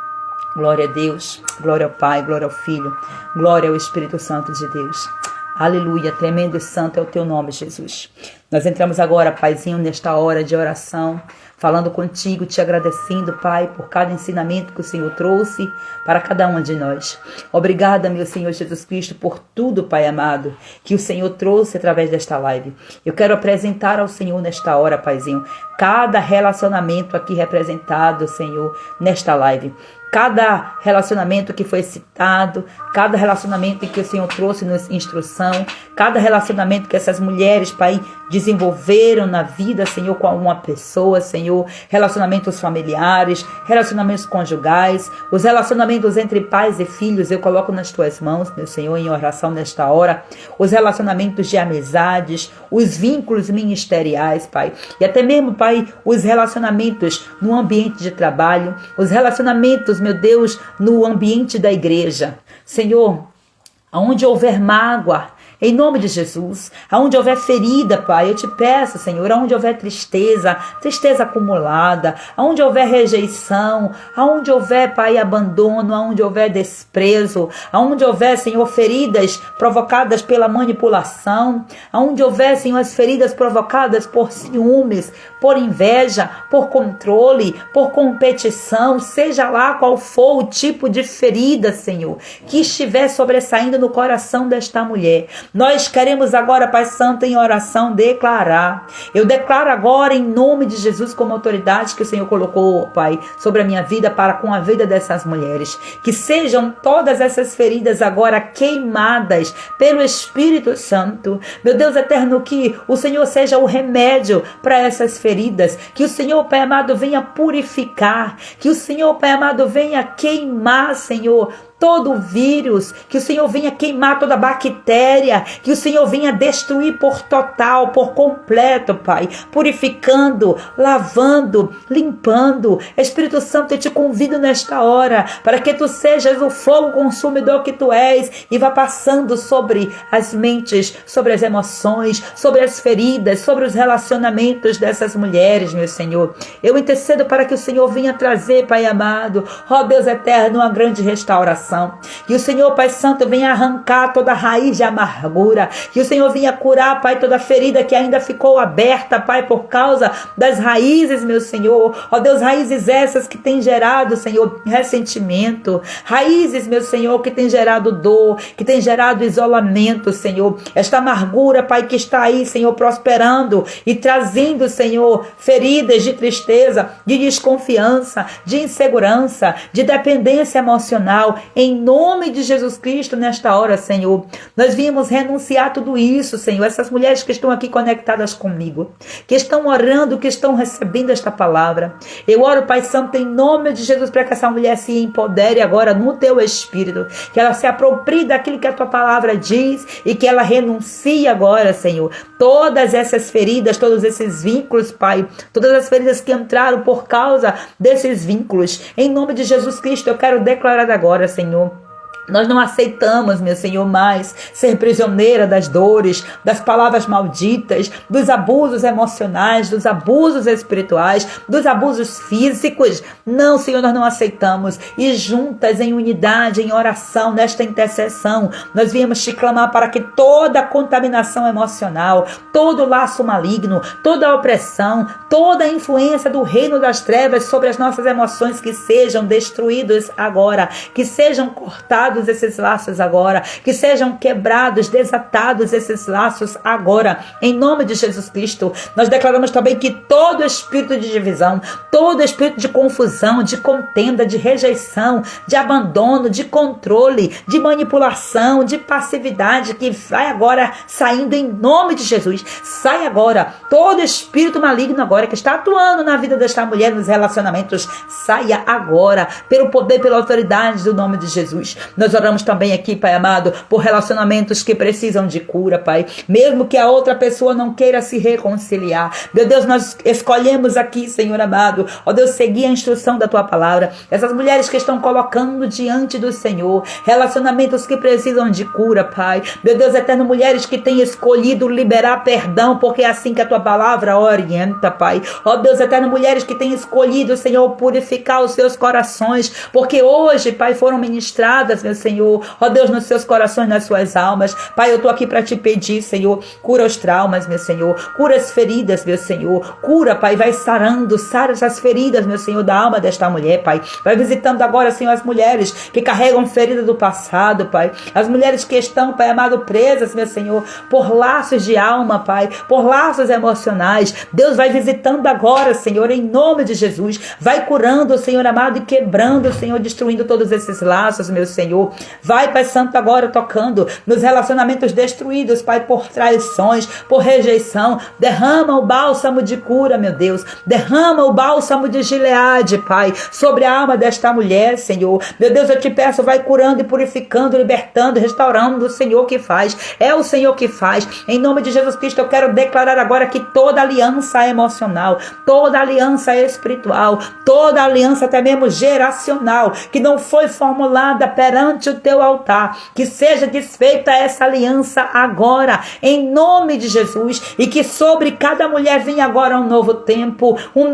Glória a Deus, glória ao Pai, glória ao Filho, glória ao Espírito Santo de Deus. Aleluia, tremendo e santo é o teu nome, Jesus. Nós entramos agora, Paizinho, nesta hora de oração, falando contigo, te agradecendo, Pai, por cada ensinamento que o Senhor trouxe para cada uma de nós. Obrigada, meu Senhor Jesus Cristo, por tudo, Pai amado, que o Senhor trouxe através desta live. Eu quero apresentar ao Senhor nesta hora, Paizinho, cada relacionamento aqui representado, Senhor, nesta live. Cada relacionamento que foi citado, cada relacionamento que o Senhor trouxe nos instrução, cada relacionamento que essas mulheres, Pai, desenvolveram na vida, Senhor, com uma pessoa, Senhor, relacionamentos familiares, relacionamentos conjugais, os relacionamentos entre pais e filhos, eu coloco nas tuas mãos, meu Senhor, em oração nesta hora, os relacionamentos de amizades, os vínculos ministeriais, Pai, e até mesmo, Pai, os relacionamentos no ambiente de trabalho, os relacionamentos, meu Deus, no ambiente da igreja. Senhor, aonde houver mágoa, em nome de Jesus, aonde houver ferida, Pai, eu te peço, Senhor, aonde houver tristeza acumulada, aonde houver rejeição, aonde houver, Pai, abandono, aonde houver desprezo, aonde houver, Senhor, feridas provocadas pela manipulação, aonde houver, Senhor, as feridas provocadas por ciúmes, por inveja, por controle, por competição, seja lá qual for o tipo de ferida, Senhor, que estiver sobressaindo no coração desta mulher. Nós queremos agora, Pai Santo, em oração, declarar. Eu declaro agora, em nome de Jesus, como autoridade que o Senhor colocou, Pai, sobre a minha vida, para com a vida dessas mulheres. Que sejam todas essas feridas agora queimadas pelo Espírito Santo. Meu Deus eterno, que o Senhor seja o remédio para essas feridas. Que o Senhor, Pai amado, venha purificar. Que o Senhor, Pai amado, venha queimar, Senhor, todo vírus, que o Senhor venha queimar toda bactéria, que o Senhor venha destruir por total, por completo, Pai, purificando, lavando, limpando. Espírito Santo, eu te convido nesta hora, para que tu sejas o fogo consumidor que tu és, e vá passando sobre as mentes, sobre as emoções, sobre as feridas, sobre os relacionamentos dessas mulheres, meu Senhor. Eu intercedo para que o Senhor venha trazer, Pai amado, ó Deus eterno, uma grande restauração. coração. Que o Senhor, Pai Santo, venha arrancar toda raiz de amargura. Que o Senhor venha curar, Pai, toda ferida que ainda ficou aberta, Pai, por causa das raízes, meu Senhor. Ó Deus, raízes essas que têm gerado, Senhor, ressentimento. Raízes, meu Senhor, que têm gerado dor, que têm gerado isolamento, Senhor. Esta amargura, Pai, que está aí, Senhor, prosperando e trazendo, Senhor, feridas de tristeza, de desconfiança, de insegurança, de dependência emocional. Em nome de Jesus Cristo, nesta hora, Senhor, nós viemos renunciar tudo isso, Senhor. Essas mulheres que estão aqui conectadas comigo, que estão orando, que estão recebendo esta palavra. Eu oro, Pai Santo, em nome de Jesus, para que essa mulher se empodere agora no teu Espírito, que ela se aproprie daquilo que a tua palavra diz e que ela renuncie agora, Senhor, todas essas feridas, todos esses vínculos, Pai, todas as feridas que entraram por causa desses vínculos. Em nome de Jesus Cristo, eu quero declarar agora, Senhor, nós não aceitamos, meu Senhor, mais ser prisioneira das dores, das palavras malditas, dos abusos emocionais, dos abusos espirituais, dos abusos físicos. Não, Senhor, nós não aceitamos. E juntas, em unidade, em oração, nesta intercessão, nós viemos te clamar para que toda contaminação emocional, todo laço maligno, toda opressão, toda influência do reino das trevas sobre as nossas emoções, que sejam destruídos agora, que sejam cortados esses laços agora, que sejam quebrados, desatados esses laços agora, em nome de Jesus Cristo. Nós declaramos também que todo espírito de divisão, todo espírito de confusão, de contenda, de rejeição, de abandono, de controle, de manipulação, de passividade, que vai agora saindo em nome de Jesus. Sai agora todo espírito maligno agora que está atuando na vida desta mulher, nos relacionamentos, saia agora pelo poder, pela autoridade do nome de Jesus. Nós oramos também aqui, Pai amado, por relacionamentos que precisam de cura, Pai. Mesmo que a outra pessoa não queira se reconciliar. Meu Deus, nós escolhemos aqui, Senhor amado, ó Deus, seguir a instrução da Tua palavra. Essas mulheres que estão colocando diante do Senhor, relacionamentos que precisam de cura, Pai. Meu Deus eterno, mulheres que têm escolhido liberar perdão, porque é assim que a Tua palavra orienta, Pai. Ó Deus eterno, mulheres que têm escolhido, Senhor, purificar os seus corações, porque hoje, Pai, foram ministradas, meu Senhor, ó Deus, nos seus corações, nas suas almas. Pai, eu tô aqui para te pedir, Senhor, cura os traumas, meu Senhor, cura as feridas, meu Senhor, cura, Pai, vai sarando, sara essas feridas, meu Senhor, da alma desta mulher, Pai. Vai visitando agora, Senhor, as mulheres que carregam ferida do passado, Pai, as mulheres que estão, Pai amado, presas, meu Senhor, por laços de alma, Pai, por laços emocionais. Deus vai visitando agora, Senhor, em nome de Jesus, vai curando, Senhor amado, e quebrando, Senhor, destruindo todos esses laços, meu Senhor. Vai, Pai Santo, agora tocando nos relacionamentos destruídos, Pai, por traições, por rejeição. Derrama o bálsamo de cura, meu Deus. Derrama o bálsamo de Gileade, Pai, sobre a alma desta mulher, Senhor. Meu Deus, eu te peço, vai curando e purificando, libertando, restaurando. O Senhor que faz. É o Senhor que faz. Em nome de Jesus Cristo, eu quero declarar agora que toda aliança emocional, toda aliança espiritual, toda aliança até mesmo geracional, que não foi formulada perante o teu altar, que seja desfeita essa aliança agora, em nome de Jesus, e que sobre cada mulher venha agora um novo tempo, um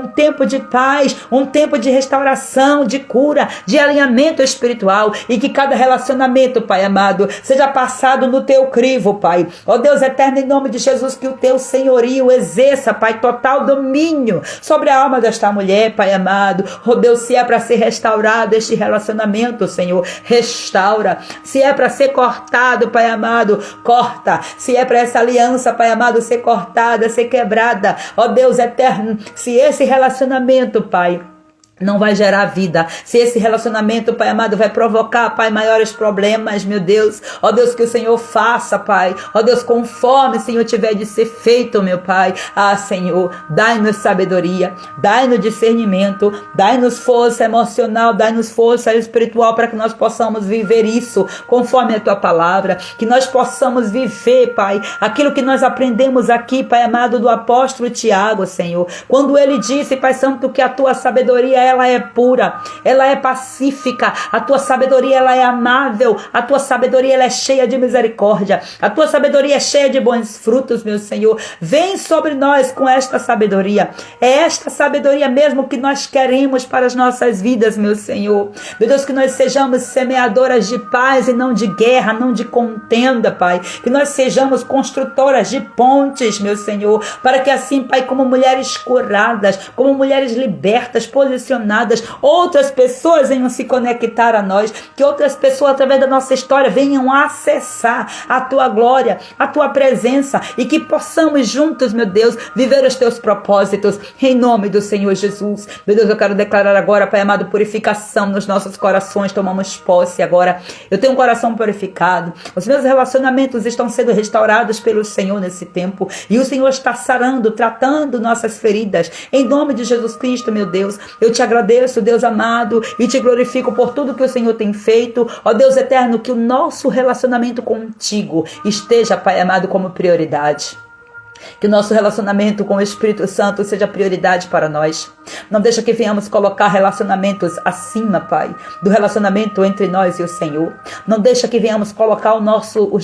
tempo de paz, um tempo de restauração, de cura, de alinhamento espiritual, e que cada relacionamento, Pai amado, seja passado no teu crivo, Pai. Ó Deus eterno, em nome de Jesus, que o teu senhorio exerça, Pai, total domínio sobre a alma desta mulher, Pai amado. Ó Deus, se é para ser restaurado este relacionamento, Senhor, restaura. Se é para ser cortado, Pai amado, corta. Se é para essa aliança, Pai amado, ser cortada, ser quebrada, ó Deus eterno, se esse relacionamento, Pai, não vai gerar vida, se esse relacionamento, Pai amado, vai provocar, Pai, maiores problemas, meu Deus, ó Deus, que o Senhor faça, Pai, ó Deus, conforme o Senhor tiver de ser feito, meu Pai. Ah, Senhor, dai-nos sabedoria, dai-nos discernimento, dai-nos força emocional, dai-nos força espiritual, para que nós possamos viver isso conforme a Tua palavra, que nós possamos viver, Pai, aquilo que nós aprendemos aqui, Pai amado, do apóstolo Tiago, Senhor, quando ele disse, Pai Santo, que a Tua sabedoria ela é pura, ela é pacífica, a tua sabedoria, ela é amável, a tua sabedoria, ela é cheia de misericórdia, a tua sabedoria é cheia de bons frutos, meu Senhor. Vem sobre nós com esta sabedoria. É esta sabedoria mesmo que nós queremos para as nossas vidas, meu Senhor. Meu Deus, que nós sejamos semeadoras de paz e não de guerra, não de contenda, Pai. Que nós sejamos construtoras de pontes, meu Senhor, para que assim, Pai, como mulheres curadas, como mulheres libertas, posicionadas, outras pessoas venham se conectar a nós, que outras pessoas, através da nossa história, venham acessar a tua glória, a tua presença, e que possamos juntos, meu Deus, viver os teus propósitos, em nome do Senhor Jesus. Meu Deus, eu quero declarar agora, Pai amado, purificação nos nossos corações. Tomamos posse agora. Eu tenho um coração purificado, os meus relacionamentos estão sendo restaurados pelo Senhor nesse tempo, e o Senhor está sarando, tratando nossas feridas, em nome de Jesus Cristo, meu Deus. Eu te agradeço, Deus amado, e te glorifico por tudo que o Senhor tem feito, ó Deus eterno, que o nosso relacionamento contigo esteja, Pai amado, como prioridade. Que o nosso relacionamento com o Espírito Santo seja prioridade para nós. Não deixa que venhamos colocar relacionamentos acima, Pai, do relacionamento entre nós e o Senhor. Não deixa que venhamos colocar os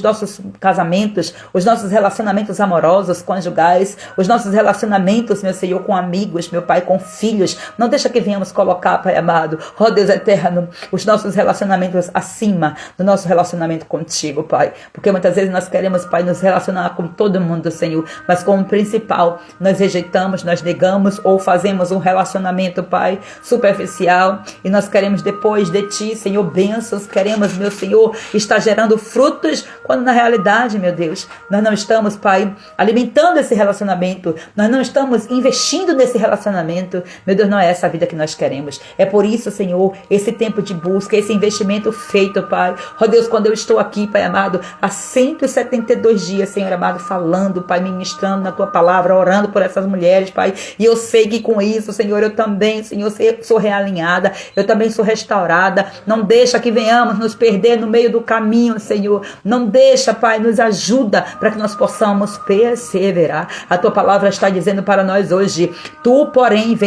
nossos casamentos, os nossos relacionamentos amorosos, conjugais, os nossos relacionamentos, meu Senhor, com amigos, meu Pai, com filhos. Não deixa que venhamos colocar, Pai amado, ó Deus eterno, os nossos relacionamentos acima do nosso relacionamento contigo, Pai. Porque muitas vezes nós queremos, Pai, nos relacionar com todo mundo, Senhor, mas como principal, nós rejeitamos, nós negamos ou fazemos um relacionamento, Pai, superficial, e nós queremos depois de Ti, Senhor, bênçãos, queremos, meu Senhor, estar gerando frutos, quando na realidade, meu Deus, nós não estamos, Pai, alimentando esse relacionamento, nós não estamos investindo nesse relacionamento. Meu Deus, não é essa a vida que nós queremos. É por isso, Senhor, esse tempo de busca, esse investimento feito, Pai. Ó Deus, quando eu estou aqui, Pai amado, há 172 dias, Senhor amado, falando, Pai, ministrando na Tua palavra, orando por essas mulheres, Pai, e eu sei que com isso, Senhor, eu também, Senhor, sou realinhada, eu também sou restaurada. Não deixa que venhamos nos perder no meio do caminho, Senhor. Não deixa, Pai, nos ajuda para que nós possamos perseverar. A Tua palavra está dizendo para nós hoje: Tu, porém,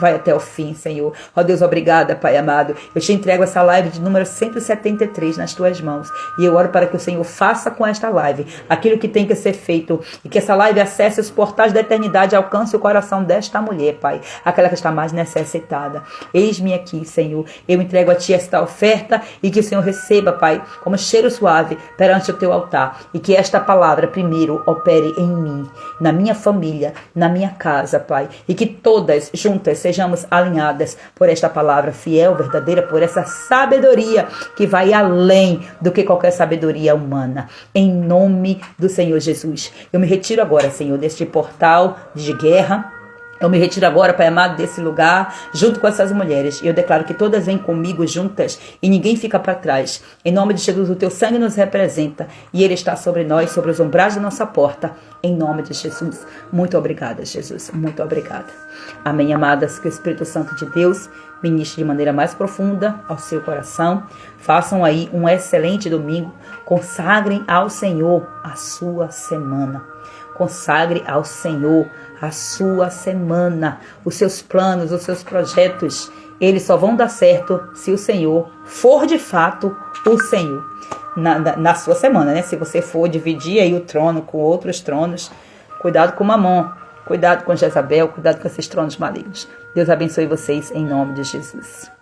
vai até o fim, Senhor. Ó Deus, obrigada, Pai amado. Eu te entrego essa live de número 173 nas Tuas mãos, e eu oro para que o Senhor faça com esta live aquilo que tem que ser feito, e que essa live acesse os portais da eternidade, alcance o coração desta mulher, Pai, aquela que está mais necessitada. Eis-me aqui, Senhor. Eu entrego a Ti esta oferta, e que o Senhor receba, Pai, como cheiro suave perante o Teu altar, e que esta palavra primeiro opere em mim, na minha família, na minha casa, Pai, e que todas juntas sejamos alinhadas por esta palavra fiel, verdadeira, por essa sabedoria que vai além do que qualquer sabedoria humana. Em nome do Senhor Jesus, eu me retiro agora, Senhor, deste portal de guerra. Eu me retiro agora, Pai amado, desse lugar, junto com essas mulheres. E eu declaro que todas vêm comigo juntas e ninguém fica para trás. Em nome de Jesus, o Teu sangue nos representa e Ele está sobre nós, sobre os umbrais da nossa porta. Em nome de Jesus. Muito obrigada, Jesus. Muito obrigada. Amém, amadas. Que o Espírito Santo de Deus ministre de maneira mais profunda ao seu coração. Façam aí um excelente domingo. Consagrem ao Senhor a sua semana. Consagre ao Senhor a sua semana, os seus planos, os seus projetos. Eles só vão dar certo se o Senhor for de fato o Senhor na sua semana, né? Se você for dividir aí o trono com outros tronos, cuidado com Mamon, cuidado com Jezabel, cuidado com esses tronos malignos. Deus abençoe vocês em nome de Jesus.